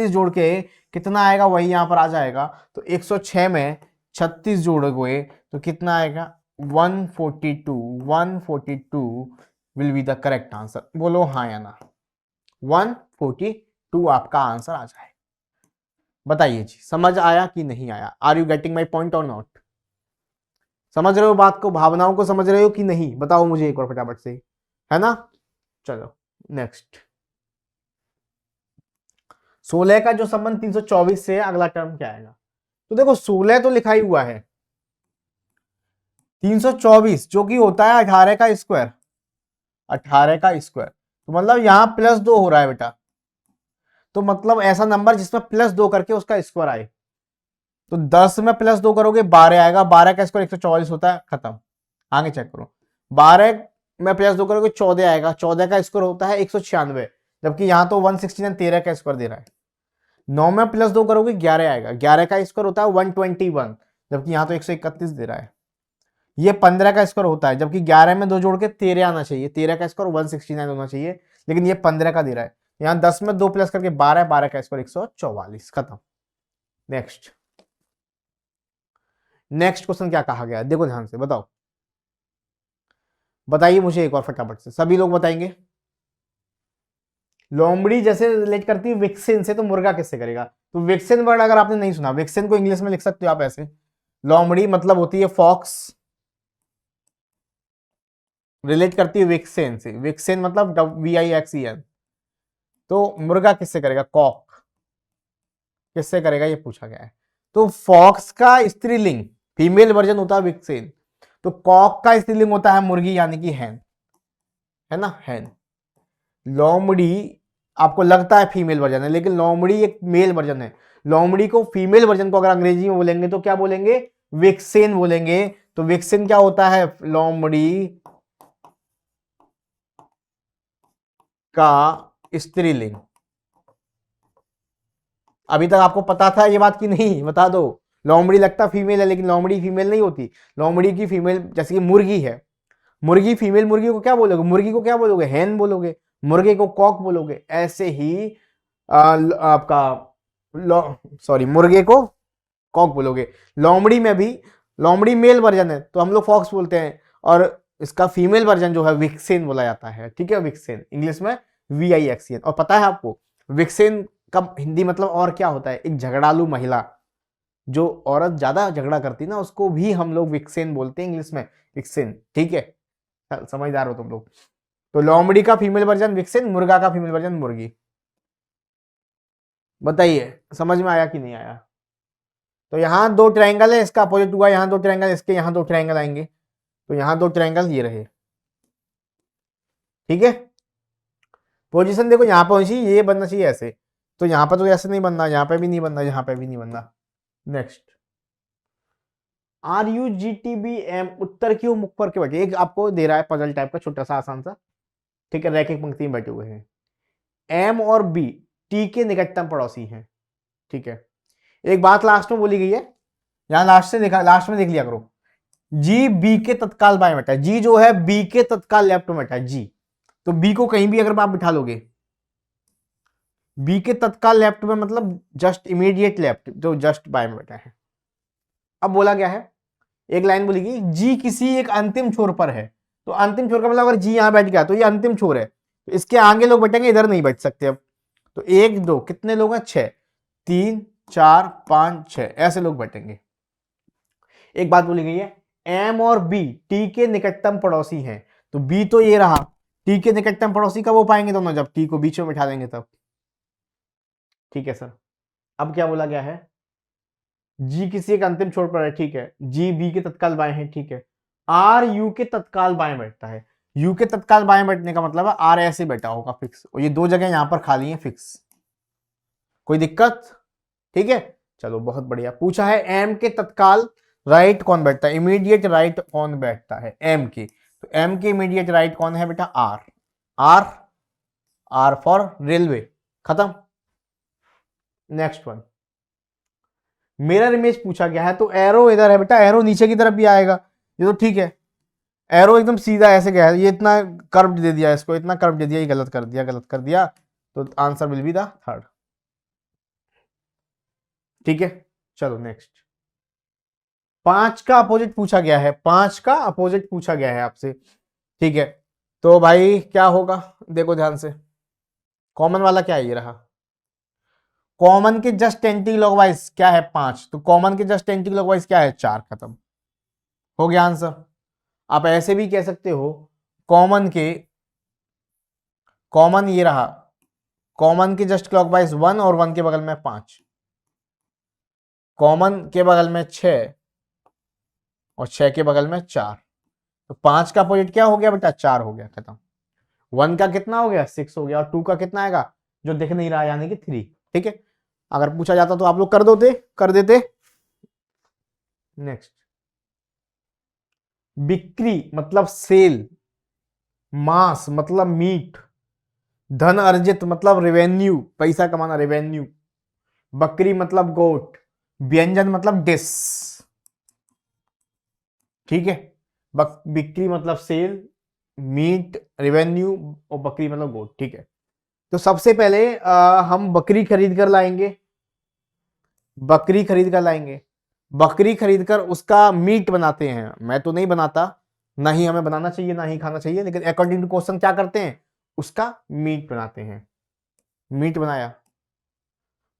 Speaker 1: जोड़ के कितना आएगा? वही यहां पर आ जाएगा। तो 106 में 36 जोड़ोगे तो कितना आएगा? 142, 142 will be the correct answer. बोलो हाँ या ना। 142 आपका आंसर आ जाएगा। बताइए जी समझ आया कि नहीं आया? Are you getting my point or not? समझ रहे हो बात को, भावनाओं को समझ रहे हो कि नहीं? बताओ मुझे एक और फटाफट से, है ना? चलो नेक्स्ट। 16 का जो संबंध 324 से है, अगला टर्म क्या आएगा? तो देखो 16 तो लिखा ही हुआ है, 324 जो कि होता है 18 का स्क्वायर, 18 का स्क्वायर। तो मतलब यहां +2 हो रहा है बेटा। तो मतलब ऐसा नंबर जिसमें +2 करके उसका स्क्वायर आए। तो 10 में +2 करोगे 12 आएगा, 12 का स्क्वायर 144 होता है, खत्म। आगे चेक करो, 12 में +2 करोगे 14 आएगा, 14 का स्क्वायर होता है 196, जबकि यहां तो 169 13 का स्क्वायर दे रहा है। 9 में +2 करोगे 11 आएगा, 11 का स्क्वायर होता है 121, जबकि यहां तो 131 दे रहा है। ये 15 का स्क्वायर होता है, जबकि 11 में 2 जोड़ के 13 आना चाहिए, 13 का स्क्वायर 169 होना चाहिए, लेकिन ये 15 का दे रहा है। यहां 10 में 2 प्लस करके 12, 12 का स्क्वायर 144, खत्म। नेक्स्ट, नेक्स्ट क्वेश्चन क्या कहा गया देखो ध्यान से, बताओ बताइए मुझे एक और फटाफट से, सभी लोग बताएंगे। लोमड़ी जैसे रिलेट करती है विक्सिन से, तो मुर्गा किससे करेगा? तो विक्सिन वर्ड अगर आपने नहीं सुना, विक्सिन को इंग्लिश में लिख सकते हो आप ऐसे, लोमड़ी मतलब होती है फॉक्स, रिलेट करती है विक्सेन से, विक्सेन मतलब VIXEN। तो मुर्गा किससे करेगा? कॉक किससे करेगा ये पूछा गया है। तो फॉक्स का स्त्रीलिंग फीमेल वर्जन होता है विक्सेन, तो कॉक का स्त्रीलिंग होता है मुर्गी यानी कि हैन, है ना, हैन। लोमड़ी आपको लगता है फीमेल वर्जन है, लेकिन लोमड़ी एक मेल वर्जन है। लोमड़ी को फीमेल वर्जन को अगर अंग्रेजी में बोलेंगे तो क्या बोलेंगे, विक्सेन बोलेंगे। तो विक्सेन क्या होता है, लोमड़ी का स्त्रीलिंग। अभी तक आपको पता था ये बात की नहीं, बता दो। लोमड़ी लगता फीमेल है लेकिन लोमड़ी फीमेल नहीं होती। लोमड़ी की फीमेल, जैसे कि मुर्गी है, मुर्गी फीमेल मुर्गी को क्या बोलोगे, मुर्गी को क्या बोलोगे, हैन बोलोगे, मुर्गे को कॉक बोलोगे। ऐसे ही आपका सॉरी, मुर्गे को कॉक बोलोगे। लोमड़ी में भी, लोमड़ी मेल वर्जन है तो हम लोग फॉक्स बोलते हैं, और इसका फीमेल वर्जन जो है विक्सेन बोला जाता है। ठीक है, विक्सेन इंग्लिश में VIXEN। और पता है आपको विक्सेन का हिंदी मतलब और क्या होता है, एक झगड़ालू महिला। जो औरत ज्यादा झगड़ा करती ना उसको भी हम लोग विक्सेन बोलते हैं इंग्लिश में, विक्सेन। ठीक है, समझदार हो तुम लोग। तो लोमड़ी का फीमेल वर्जन विक्सेन, मुर्गा का फीमेल वर्जन मुर्गी। बताइए समझ में आया कि नहीं आया। तो यहां दो ट्रायंगल है, इसका अपोजिट हुआ, यहां दो ट्रायंगल, इसके यहां दो ट्रायंगल आएंगे। तो यहां दो ट्रायंगल ये रहे। ठीक है, पोजीशन देखो, यहां पहुंची, ये बनना चाहिए ऐसे, तो यहां पर तो ऐसे नहीं बनना, यहां पे भी नहीं बनना, यहां पे भी नहीं बनना। नेक्स्ट, RUGTBM, उत्तर क्यों मुख पर के बैठे। एक आपको दे रहा है पजल टाइप का छोटा सा आसान सा। ठीक है, रैखिक पंक्ति में बैठे हुए हैं। M और B T के निकटतम पड़ोसी हैं। ठीक है, एक बात लास्ट में बोली गई है, यहां लास्ट से देखा, लास्ट में देख लिया करो। जी बी के तत्काल बाएं बैठा है, जी जो है बी के तत्काल लेफ्ट में बैठा है जी। तो बी को कहीं भी अगर आप बिठा लोगे, बी के तत्काल लेफ्ट में मतलब जस्ट इमीडिएट लेफ्ट, जो जस्ट बाएं में बैठा है। अब बोला गया है, एक लाइन बोली गई, जी किसी एक अंतिम छोर पर है। तो अंतिम छोर का मतलब अगर जी यहां बैठ गया तो ये अंतिम छोर है, तो इसके आगे लोग बैठेंगे, इधर नहीं बैठ सकते अब। तो एक दो कितने लोग हैं, 6, 3 4 5 6 ऐसे लोग बैठेंगे। एक बात बोली गई है, एम और बी टी के निकटतम पड़ोसी हैं। तो बी तो ये रहा, टी के निकटतम पड़ोसी कब हो पाएंगे दोनों, जब टी को बीच में बिठा देंगे तब। ठीक है सर, अब क्या बोला गया है, जी किसी एक अंतिम छोर पर है। ठीक है, जी बी के तत्काल बाएं है। ठीक है, आर यू के तत्काल बाएं बैठता है। यू के तत्काल बाएं बैठने का मतलब है आर ऐसे बैठा होगा फिक्स, और ये दो जगह यहां पर खाली है फिक्स। कोई दिक्कत। ठीक है, चलो बहुत बढ़िया। पूछा है एम के तत्काल राइट कौन बैठता है, इमीडिएट राइट कौन बैठता है एम के। तो एम के इमीडिएट राइट कौन है बेटा, R. R, R for railway, खत्म। नेक्स्ट वन, मिरर इमेज पूछा गया है। तो एरो इधर है बेटा, एरो नीचे की तरफ भी आएगा, ये तो ठीक है। एरो एकदम सीधा ऐसे गया है, ये इतना कर्व दे दिया, इसको इतना कर्व दे दिया, ये गलत कर दिया, गलत कर दिया। तो answer will be the third. ठीक है, चलो नेक्स्ट। 5 का अपोजिट पूछा गया है, 5 का अपोजिट पूछा गया है आपसे। ठीक है, तो भाई क्या होगा, देखो ध्यान से। कॉमन वाला क्या है, ये रहा। कॉमन के जस्ट एंटी क्लॉकवाइज क्या है, 5। तो कॉमन के जस्ट एंटी क्लॉकवाइज क्या है, 4। खत्म हो गया आंसर। आप ऐसे भी कह सकते हो, कॉमन के, कॉमन ये रहा, कॉमन के जस्ट क्लॉकवाइज 1 और 1 के बगल में 5, कॉमन के बगल में 6 और 6 के बगल में 4। तो 5 का अपोजिट क्या हो गया बेटा, 4 हो गया, खत्म। 1 का कितना हो गया, 6 हो गया, और 2 का कितना आएगा, जो दिख नहीं रहा यानी कि 3। ठीक है, अगर पूछा जाता तो आप लोग कर देते। नेक्स्ट, बिक्री मतलब सेल, मांस मतलब मीट, धन अर्जित मतलब रेवेन्यू, पैसा कमाना रेवेन्यू, बकरी मतलब गोट, व्यंजन मतलब डिश। ठीक है, बिक्री मतलब सेल, मीट रेवेन्यू, और बकरी मतलब गोट। ठीक है, तो सबसे पहले हम बकरी खरीद कर लाएंगे, बकरी खरीद कर लाएंगे, बकरी खरीद कर उसका मीट बनाते हैं। मैं तो नहीं बनाता, ना ही हमें बनाना चाहिए, ना ही खाना चाहिए, लेकिन अकॉर्डिंग टू क्वेश्चन क्या करते हैं, उसका मीट बनाते हैं। मीट बनाया,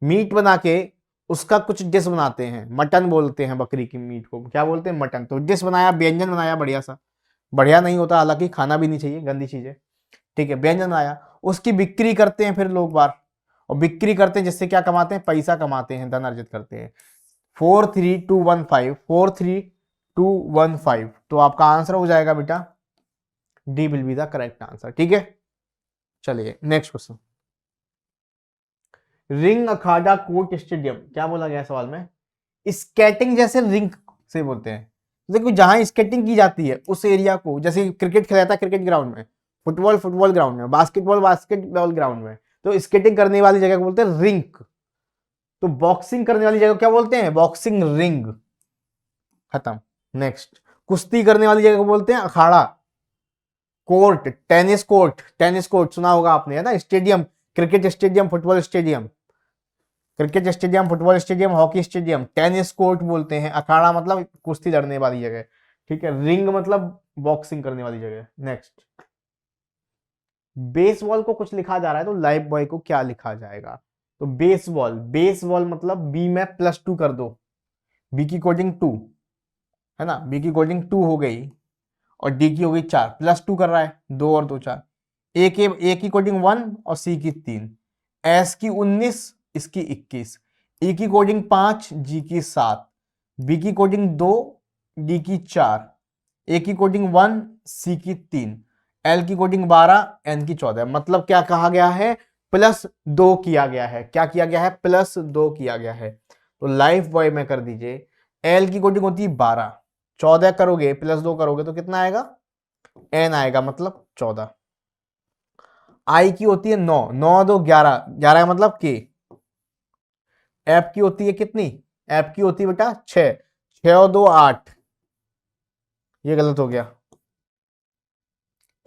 Speaker 1: मीट बना के उसका कुछ डिश बनाते हैं, मटन बोलते हैं बकरी की मीट को, क्या बोलते हैं, मटन। तो डिश बनाया, व्यंजन बनाया, बढ़िया सा, बढ़िया नहीं होता हालांकि, खाना भी नहीं चाहिए, गंदी चीज है। ठीक है, व्यंजन बनाया, उसकी बिक्री करते हैं फिर लोग बार, और बिक्री करते हैं जिससे क्या कमाते हैं, पैसा कमाते हैं, धन अर्जित करते हैं। 43215, 43215, तो आपका आंसर हो जाएगा बेटा D will be the correct answer. ठीक है, चलिए नेक्स्ट क्वेश्चन। रिंग, अखाड़ा, कोर्ट, स्टेडियम। क्या बोला गया सवाल में? स्केटिंग जैसे रिंग से बोलते हैं। देखो जहां स्केटिंग की जाती है उस एरिया को, जैसे क्रिकेट खेला जाता है क्रिकेट ग्राउंड में, फुटबॉल फुटबॉल ग्राउंड में, बास्केटबॉल बास्केटबॉल ग्राउंड में, तो स्केटिंग करने वाली जगह को बोलते हैं रिंक। तो बॉक्सिंग करने वाली जगह क्या बोलते हैं? Boxing ring. खत्म। नेक्स्ट, कुश्ती करने वाली जगह को बोलते हैं अखाड़ा। Court, tennis court, tennis court सुना होगा आपने, है ना। Stadium, cricket stadium, football stadium, cricket stadium, football stadium, hockey stadium, tennis court बोलते हैं। अखाड़ा मतलब कुश्ती लड़ने वाली जगह, ठीक है। रिंग मतलब बॉक्सिंग करने वाली जगह। नेक्स्ट, बेसबॉल को कुछ लिखा जा रहा है तो लाइफ बॉय को क्या लिखा जाएगा? तो बेसबॉल, बेसबॉल मतलब बी में +2 कर दो, बी की कोडिंग 2, है ना, बी की कोडिंग 2 हो गई और डी की हो गई 4, +2 कर रहा है, 2 और 2 4, ए की कोडिंग 1 और सी की 3, एस की 19, इसकी 21, ई की कोडिंग 5, जी की 7, बी की कोडिंग 2, डी की 4, ए की कोडिंग 1, सी की 3, एल की कोडिंग 12, एन की 14। मतलब क्या कहा गया है? +2 किया गया है। क्या किया गया है? +2 किया गया है। तो लाइफ बॉय में कर दीजिए, एल की कोडिंग होती है 12, 14 करोगे +2 करोगे तो कितना आएगा? एन आएगा, मतलब 14। आई की होती है 9, 9 2 11, 11 का मतलब के। एफ की होती है कितनी? एफ की होती है बेटा 6, 6 और 2 8, ये गलत हो गया।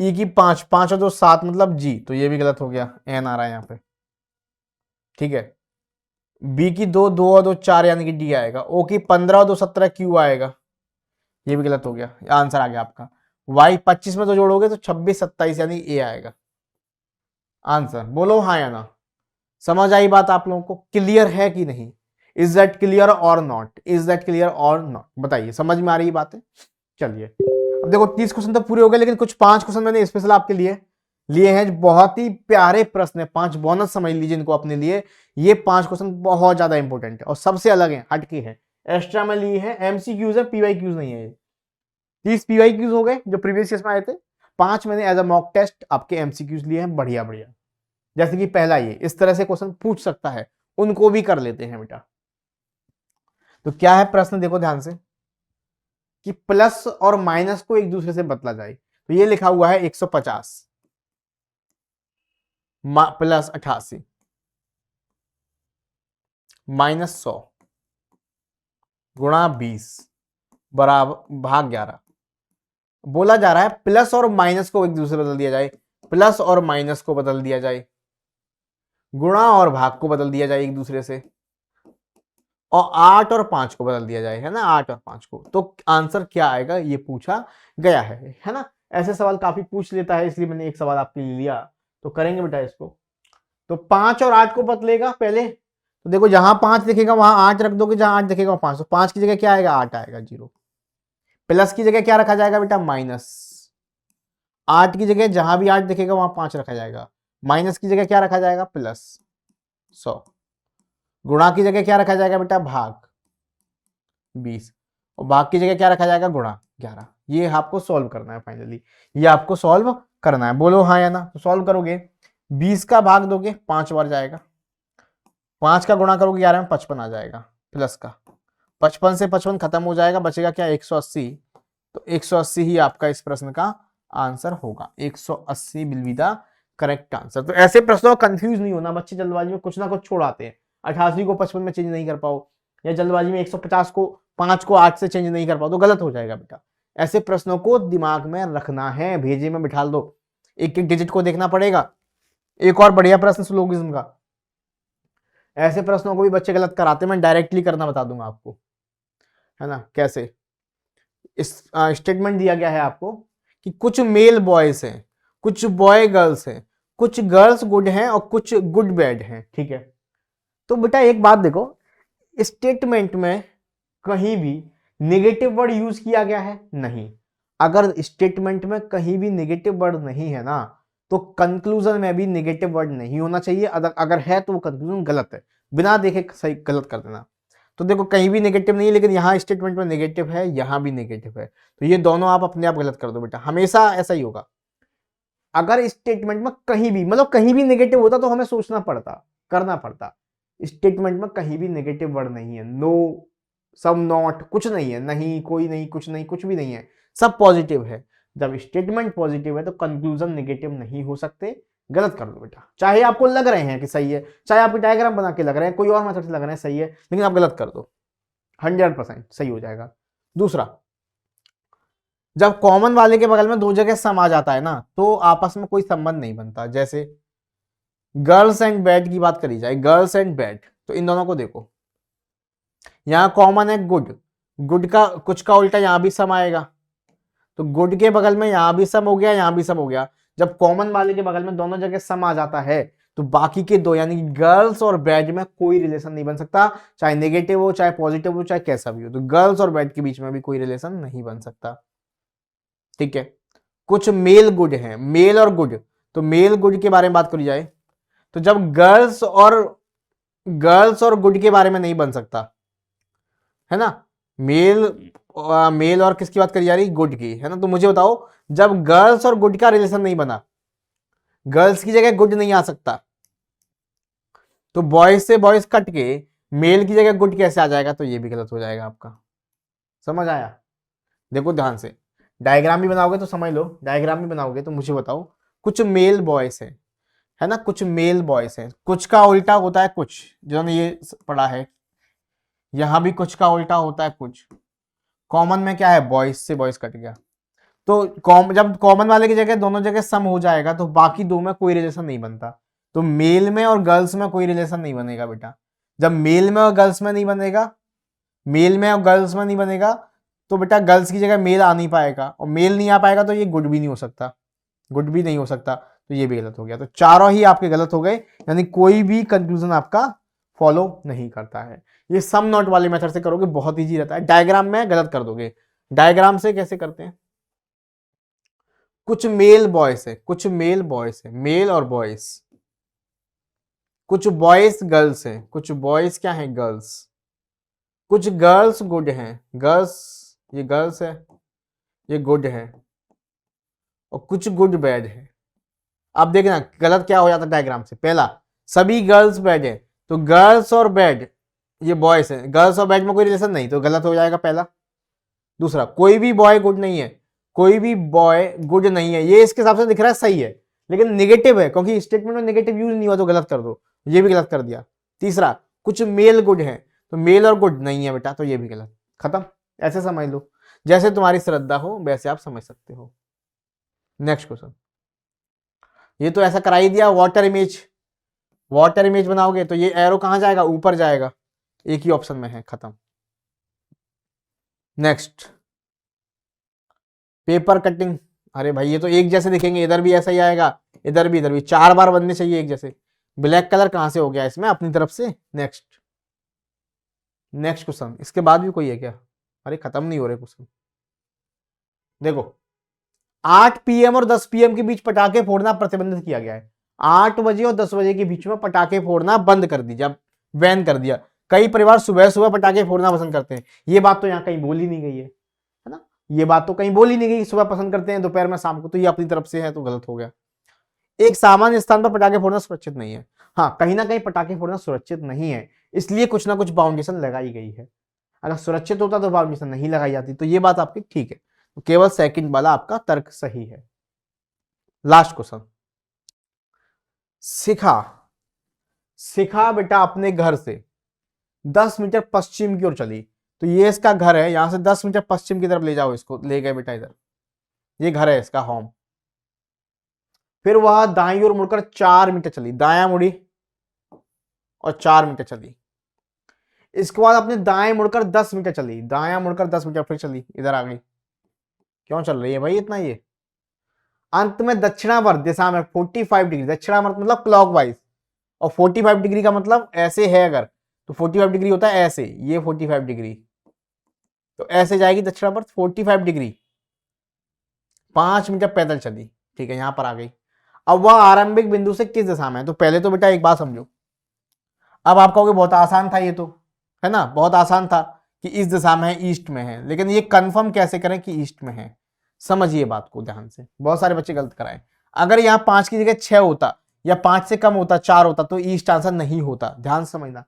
Speaker 1: ई की 5, 5 और 2 7 मतलब जी, तो ये भी गलत हो गया, एन आ रहा है यहाँ पे, ठीक है। बी की 2, 2 और 2 4 यानी कि डी आएगा। ओ की 15 और 2 17 क्यू आएगा, ये भी गलत हो गया, आंसर आ गया आपका। वाई 25 में तो जोड़ोगे तो 26 27 यानी ए आएगा आंसर। बोलो हाँ या ना। समझ आई बात आप लोगों को? क्लियर है कि नहीं? Is that clear or not? Is that clear or not? बताइए, समझ में आ रही बातें? चलिए, अब देखो 30 क्वेश्चन तो पूरे हो गए, लेकिन कुछ 5 क्वेश्चन मैंने स्पेशल आपके लिए लिए हैं। बहुत ही प्यारे प्रश्न है, 5 बोनस समझ लीजिए इनको अपने लिए। ये 5 क्वेश्चन बहुत ज्यादा इंपॉर्टेंट है और सबसे अलग है, हटके है, एक्स्ट्रा में लिए हैं। एमसीक्यूज है, पीवाईक्यूज नहीं है। 30 पीवाईक्यूज हो गए जो प्रीवियस ईयर में आए थे, 5 मैंने एज अ मॉक टेस्ट आपके एमसीक्यूज लिए हैं, बढ़िया बढ़िया। जैसे कि पहला, ये इस तरह से क्वेश्चन पूछ सकता है, उनको भी कर लेते हैं बेटा। तो क्या है प्रश्न, देखो ध्यान से, कि प्लस और माइनस को एक दूसरे से बदला जाए। तो ये लिखा हुआ है 150 +88 -100 गुणा 20 बराबर भाग 11। बोला जा रहा है प्लस और माइनस को एक दूसरे से बदल दिया जाए, प्लस और माइनस को बदल दिया जाए, गुणा और भाग को बदल दिया जाए एक दूसरे से, और 8 और 5 को बदल दिया जाए, है ना, 8 और 5 को। तो आंसर क्या आएगा ये पूछा गया है ना। ऐसे सवाल काफी पूछ लेता है, इसलिए मैंने एक सवाल आपके लिए लिया। तो करेंगे बेटा इसको। तो 5 और 8 को बदलेगा पहले, तो देखो जहां 5 दिखेगा वहां 8 रख दोगे, जहां 8 दिखेगा वहां 5, तो 5 की जगह क्या आएगा? 8 आएगा, 0। प्लस की जगह क्या रखा जाएगा बेटा? माइनस। 8 की जगह जहां भी 8 दिखेगा वहां 5 रखा जाएगा। माइनस की जगह क्या रखा जाएगा? +100। गुणा की जगह क्या रखा जाएगा बेटा? भाग 20। और भाग की जगह क्या रखा जाएगा? गुणा 11। ये आपको सॉल्व करना है फाइनली, ये आपको सॉल्व करना है। बोलो हाँ या ना। तो सॉल्व करोगे, 20 का भाग दोगे 5 बार जाएगा, 5 का गुणा करोगे 11 में 55 आ जाएगा, प्लस का 55 से 55 खत्म हो जाएगा, बचेगा क्या? 180। तो 180 ही आपका इस प्रश्न का आंसर होगा। 180 will be the correct answer. तो ऐसे प्रश्नों में कंफ्यूज नहीं होना, बच्चे जल्दबाजी में कुछ ना कुछ छोड़ आते हैं। 88 को 55 में चेंज नहीं कर पाओ, या जल्दबाजी में 150 को 5 को 8 से चेंज नहीं कर पाओ, तो गलत हो जाएगा बेटा। ऐसे प्रश्नों को दिमाग में रखना है, भेजे में बिठा दो, एक एक डिजिट को देखना पड़ेगा। एक और बढ़िया प्रश्न सिलोगिज्म का, ऐसे प्रश्नों को भी बच्चे गलत कराते हैं, मैं डायरेक्टली करना बता दूंगा आपको, है ना। कैसे? इस स्टेटमेंट दिया गया है आपको कि कुछ मेल बॉयज हैं, कुछ बॉय गर्ल्स हैं, कुछ गर्ल्स गुड हैं और कुछ गुड बैड हैं, ठीक है। तो बेटा एक बात देखो, स्टेटमेंट में कहीं भी नेगेटिव वर्ड यूज किया गया है? नहीं। अगर स्टेटमेंट में कहीं भी नेगेटिव वर्ड नहीं है ना, तो कंक्लूजन में भी नेगेटिव वर्ड नहीं होना चाहिए। अगर है तो वो कंक्लूजन गलत है, बिना देखे सही गलत कर देना। तो देखो कहीं भी नेगेटिव नहीं है, लेकिन यहाँ स्टेटमेंट में नेगेटिव है, यहाँ भी नेगेटिव है, तो ये दोनों आप अपने आप गलत कर दो बेटा, हमेशा ऐसा ही होगा। अगर स्टेटमेंट में कहीं भी, मतलब कहीं भी नेगेटिव होता तो हमें सोचना पड़ता, करना पड़ता, स्टेटमेंट में कहीं भी नेगेटिव वर्ड नहीं है, नो, सम, नॉट, कुछ नहीं है, नहीं, कोई नहीं, कुछ नहीं, कुछ भी नहीं है, सब पॉजिटिव है। जब स्टेटमेंट पॉजिटिव है तो कंक्लूजन नेगेटिव नहीं हो सकते। गलत कर दो बेटा, चाहे आपको लग रहे हैं कि सही है, चाहे आपके डायग्राम बना के लग रहे हैं, कोई और मेथड से लग रहे हैं सही है, लेकिन आप गलत कर दो, 100% सही हो जाएगा। दूसरा, जब कॉमन वाले के बगल में दो जगह सम आ जाता है ना, तो आपस में कोई संबंध नहीं बनता। जैसे गर्ल्स एंड बैड की बात करी जाए, गर्ल्स एंड बैड, तो इन दोनों को देखो, यहां कॉमन है गुड, गुड का कुछ का उल्टा यहां भी सम आएगा, तो गुड के बगल में यहां भी सम हो गया, यहां भी सम हो गया। जब कॉमन वाले के बगल में दोनों जगह सम आ जाता है तो बाकी के दो यानी गर्ल्स और बैड में कोई रिलेशन नहीं बन सकता, चाहे नेगेटिव हो, चाहे पॉजिटिव हो, चाहे कैसा भी हो, तो गर्ल्स और बैड के बीच में भी कोई रिलेशन नहीं बन सकता। ठीक है, कुछ मेल गुड है, मेल और गुड, तो मेल गुड के बारे में बात करी जाए तो जब गर्ल्स और गुड के बारे में नहीं बन सकता है ना, मेल और किसकी बात करी जा रही, गुड की, है ना। तो मुझे बताओ, जब गर्ल्स और गुड का रिलेशन नहीं बना, गर्ल्स की जगह गुड नहीं आ सकता, तो बॉयज से बॉयज कट के मेल की जगह गुड कैसे आ जाएगा, तो ये भी गलत हो जाएगा आपका। समझ आया? देखो ध्यान से, डायग्राम भी बनाओगे तो समझ लो, डायग्राम भी बनाओगे तो मुझे बताओ, कुछ मेल बॉयज है ना, कुछ मेल बॉयज हैं, कुछ का उल्टा होता है कुछ, जिन्होंने ये पढ़ा है, यहां भी कुछ का उल्टा होता है कुछ, कॉमन में क्या है, बॉयज से बॉयज कट गया, तो जब कॉमन वाले की जगह दोनों जगह सम हो जाएगा तो बाकी दो में कोई रिलेशन नहीं बनता, तो मेल में और गर्ल्स में कोई रिलेशन नहीं बनेगा बेटा। जब मेल में और गर्ल्स में नहीं बनेगा, मेल में और गर्ल्स में नहीं बनेगा, तो बेटा गर्ल्स की जगह मेल आ नहीं पाएगा, और मेल नहीं आ पाएगा तो ये गुड भी नहीं हो सकता, गुड भी नहीं हो सकता, तो ये भी गलत हो गया। तो चारों ही आपके गलत हो गए, यानी कोई भी कंक्लूजन आपका फॉलो नहीं करता है। ये सम नॉट वाले मेथड से करोगे बहुत इजी रहता है, डायग्राम में गलत कर दोगे। डायग्राम से कैसे करते हैं, कुछ मेल बॉयज है, कुछ मेल बॉयज है, मेल और बॉयज, कुछ बॉयज गर्ल्स है, कुछ बॉयज क्या है, गर्ल्स, कुछ गर्ल्स गुड हैं, गर्ल्स, ये गर्ल्स है, ये गुड है, और कुछ गुड बैड है। अब देखना गलत क्या हो जाता है डायग्राम से, पहला, सभी गर्ल्स बैड है, तो गर्ल्स और बैड ये बॉयज है, गर्ल्स और बैड में कोई रिलेशन नहीं, तो गलत हो जाएगा पहला। दूसरा, कोई भी बॉय गुड नहीं है, कोई भी बॉय गुड नहीं है, ये इसके हिसाब से दिख रहा है सही है, लेकिन नेगेटिव है, क्योंकि स्टेटमेंट में नेगेटिव यूज नहीं हुआ, तो गलत कर दो, ये भी गलत कर दिया। तीसरा, कुछ मेल गुड है, तो मेल और गुड नहीं है बेटा, तो ये भी गलत, खत्म। ऐसे समझ लो, जैसे तुम्हारी श्रद्धा हो वैसे आप समझ सकते हो। नेक्स्ट क्वेश्चन, ये तो ऐसा करा ही दिया, वाटर इमेज, वाटर इमेज बनाओगे तो ये एरो कहां जाएगा, ऊपर जाएगा, एक ही ऑप्शन में है, खत्म। नेक्स्ट, पेपर कटिंग, अरे भाई ये तो एक जैसे दिखेंगे, इधर भी ऐसा ही आएगा, इधर भी, 4 बार बनने चाहिए एक जैसे, ब्लैक कलर कहां से हो गया इसमें अपनी तरफ से। नेक्स्ट, नेक्स्ट क्वेश्चन, इसके बाद भी कोई है क्या, अरे खत्म नहीं हो रहे क्वेश्चन। देखो, 8 PM और 10 PM के बीच पटाखे फोड़ना प्रतिबंधित किया गया है, 8 बजे और 10 बजे के बीच में पटाखे फोड़ना बंद कर दीजिए, बैन कर दिया। कई परिवार सुबह सुबह पटाखे फोड़ना पसंद करते हैं, ये बात तो यहाँ कहीं बोली नहीं गई है ना, ये बात तो कहीं बोली नहीं गई, सुबह पसंद करते हैं, दोपहर में, शाम को, तो ये अपनी तरफ से है, तो गलत हो गया। एक सामान्य स्थान पर पटाखे फोड़ना सुरक्षित नहीं है, हाँ कहीं ना कहीं पटाखे फोड़ना सुरक्षित नहीं है, इसलिए कुछ ना कुछ बाउंडेशन लगाई गई है। अगर सुरक्षित होता तो बाउंडेशन नहीं लगाई जाती, तो ये बात आपकी ठीक है, तो केवल सेकंड वाला आपका तर्क सही है। लास्ट क्वेश्चन, शिखा, शिखा बेटा अपने घर से 10 मीटर पश्चिम की ओर चली, तो ये इसका घर है, यहां से 10 मीटर पश्चिम की तरफ ले जाओ इसको, ले गए बेटा इधर, ये घर है इसका होम। फिर वह दाईं ओर मुड़कर 4 मीटर चली, दायां मुड़ी और 4 मीटर चली, इसके बाद अपने दाएं मुड़कर 10 मीटर चली, दायां मुड़कर 10 मीटर फिर चली, इधर आ गई। क्यों चल रही है भाई इतना ये? अंत में दक्षिणावर्त दिशा में 45 डिग्री, दक्षिणावर्त मतलब क्लॉकवाइज, और 45 डिग्री का मतलब ऐसे है अगर, तो 45 डिग्री होता है ऐसे, ये 45 डिग्री, तो ऐसे जाएगी दक्षिणावर्त 45 डिग्री, 5 मीटर पैदल चली, ठीक है, यहां पर आ गई। अब वह आरंभिक बिंदु से किस दिशा में है, तो पहले तो बेटा एक बात समझो, अब आप कहोगे बहुत आसान था ये तो, है ना, बहुत आसान था कि इस दिशा में है, ईस्ट में है, लेकिन ये कंफर्म कैसे करें कि ईस्ट में है, समझिए बात को ध्यान से, बहुत सारे बच्चे गलत कराए। अगर यहाँ 5 की जगह 6 होता, या 5 से कम होता, 4 होता, तो ईस्ट आंसर नहीं होता। ध्यान से समझना।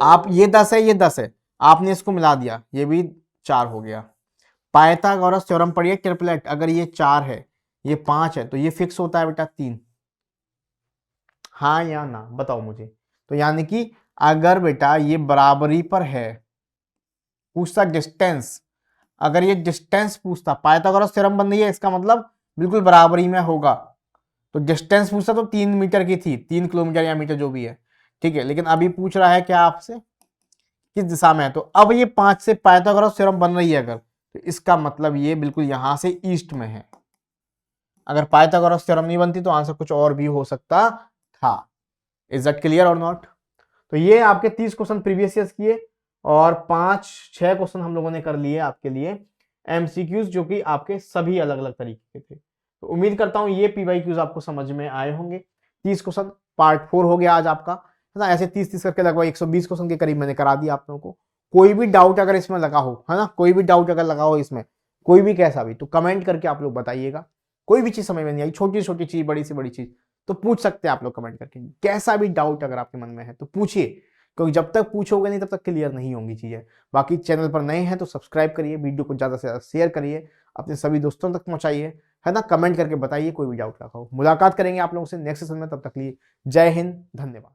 Speaker 1: आप ये 10 है, ये 10 है, आपने इसको मिला दिया, ये भी 4 हो गया। पाइथागोरस थ्योरम पढ़िए ट्रिपलेट, अगर ये 4 है, ये 5 है, तो ये फिक्स होता है बेटा 3। हाँ या ना बताओ मुझे। तो यानी कि अगर बेटा ये बराबरी पर है, पूछता डिस्टेंस, अगर ये डिस्टेंस पूछता, पाइथागोरस थ्योरम बन रही है, इसका मतलब बिल्कुल बराबरी में होगा। तो डिस्टेंस पूछता तो 3 मीटर की थी, 3 किलोमीटर या मीटर जो भी है, ठीक है। लेकिन अभी पूछ रहा है क्या आपसे, किस दिशा में है। तो अब ये 5 से पाइथागोरस थ्योरम बन रही है अगर, तो इसका मतलब ये बिल्कुल यहां से ईस्ट में है। अगर पाइथागोरस थ्योरम नहीं बनती तो आंसर कुछ और भी हो सकता था। Is that clear or not. तो ये आपके 30 क्वेश्चन प्रीवियस ईयर्स किए और 5-6 क्वेश्चन हम लोगों ने कर लिए आपके लिए एमसीक्यूज, जो कि आपके सभी अलग अलग तरीके के थे। तो उम्मीद करता हूं ये पीवाईक्यूज आपको समझ में आए होंगे। 30 क्वेश्चन पार्ट 4 हो गया आज आपका, है ना। ऐसे 30-30 करके लगभग 120 क्वेश्चन के करीब मैंने करा दिया आप लोगों को। कोई भी डाउट अगर इसमें लगा हो, है ना, कोई भी डाउट अगर लगा हो इसमें, कोई भी कैसा भी, तो कमेंट करके आप लोग बताइएगा। कोई भी चीज समझ में नहीं आई, छोटी छोटी चीज, बड़ी से बड़ी चीज, तो पूछ सकते हैं आप लोग कमेंट करके। कैसा भी डाउट अगर आपके मन में है तो पूछिए, क्योंकि जब तक पूछोगे नहीं तब तक क्लियर नहीं होंगी चीजें। बाकी चैनल पर नए हैं तो सब्सक्राइब करिए, वीडियो को ज्यादा से ज्यादा शेयर करिए, अपने सभी दोस्तों तक पहुंचाइए, है ना। कमेंट करके बताइए कोई भी डाउट रखा हो। मुलाकात करेंगे आप लोगों से नेक्स्ट सेशन में, तब तक लिए जय हिंद, धन्यवाद।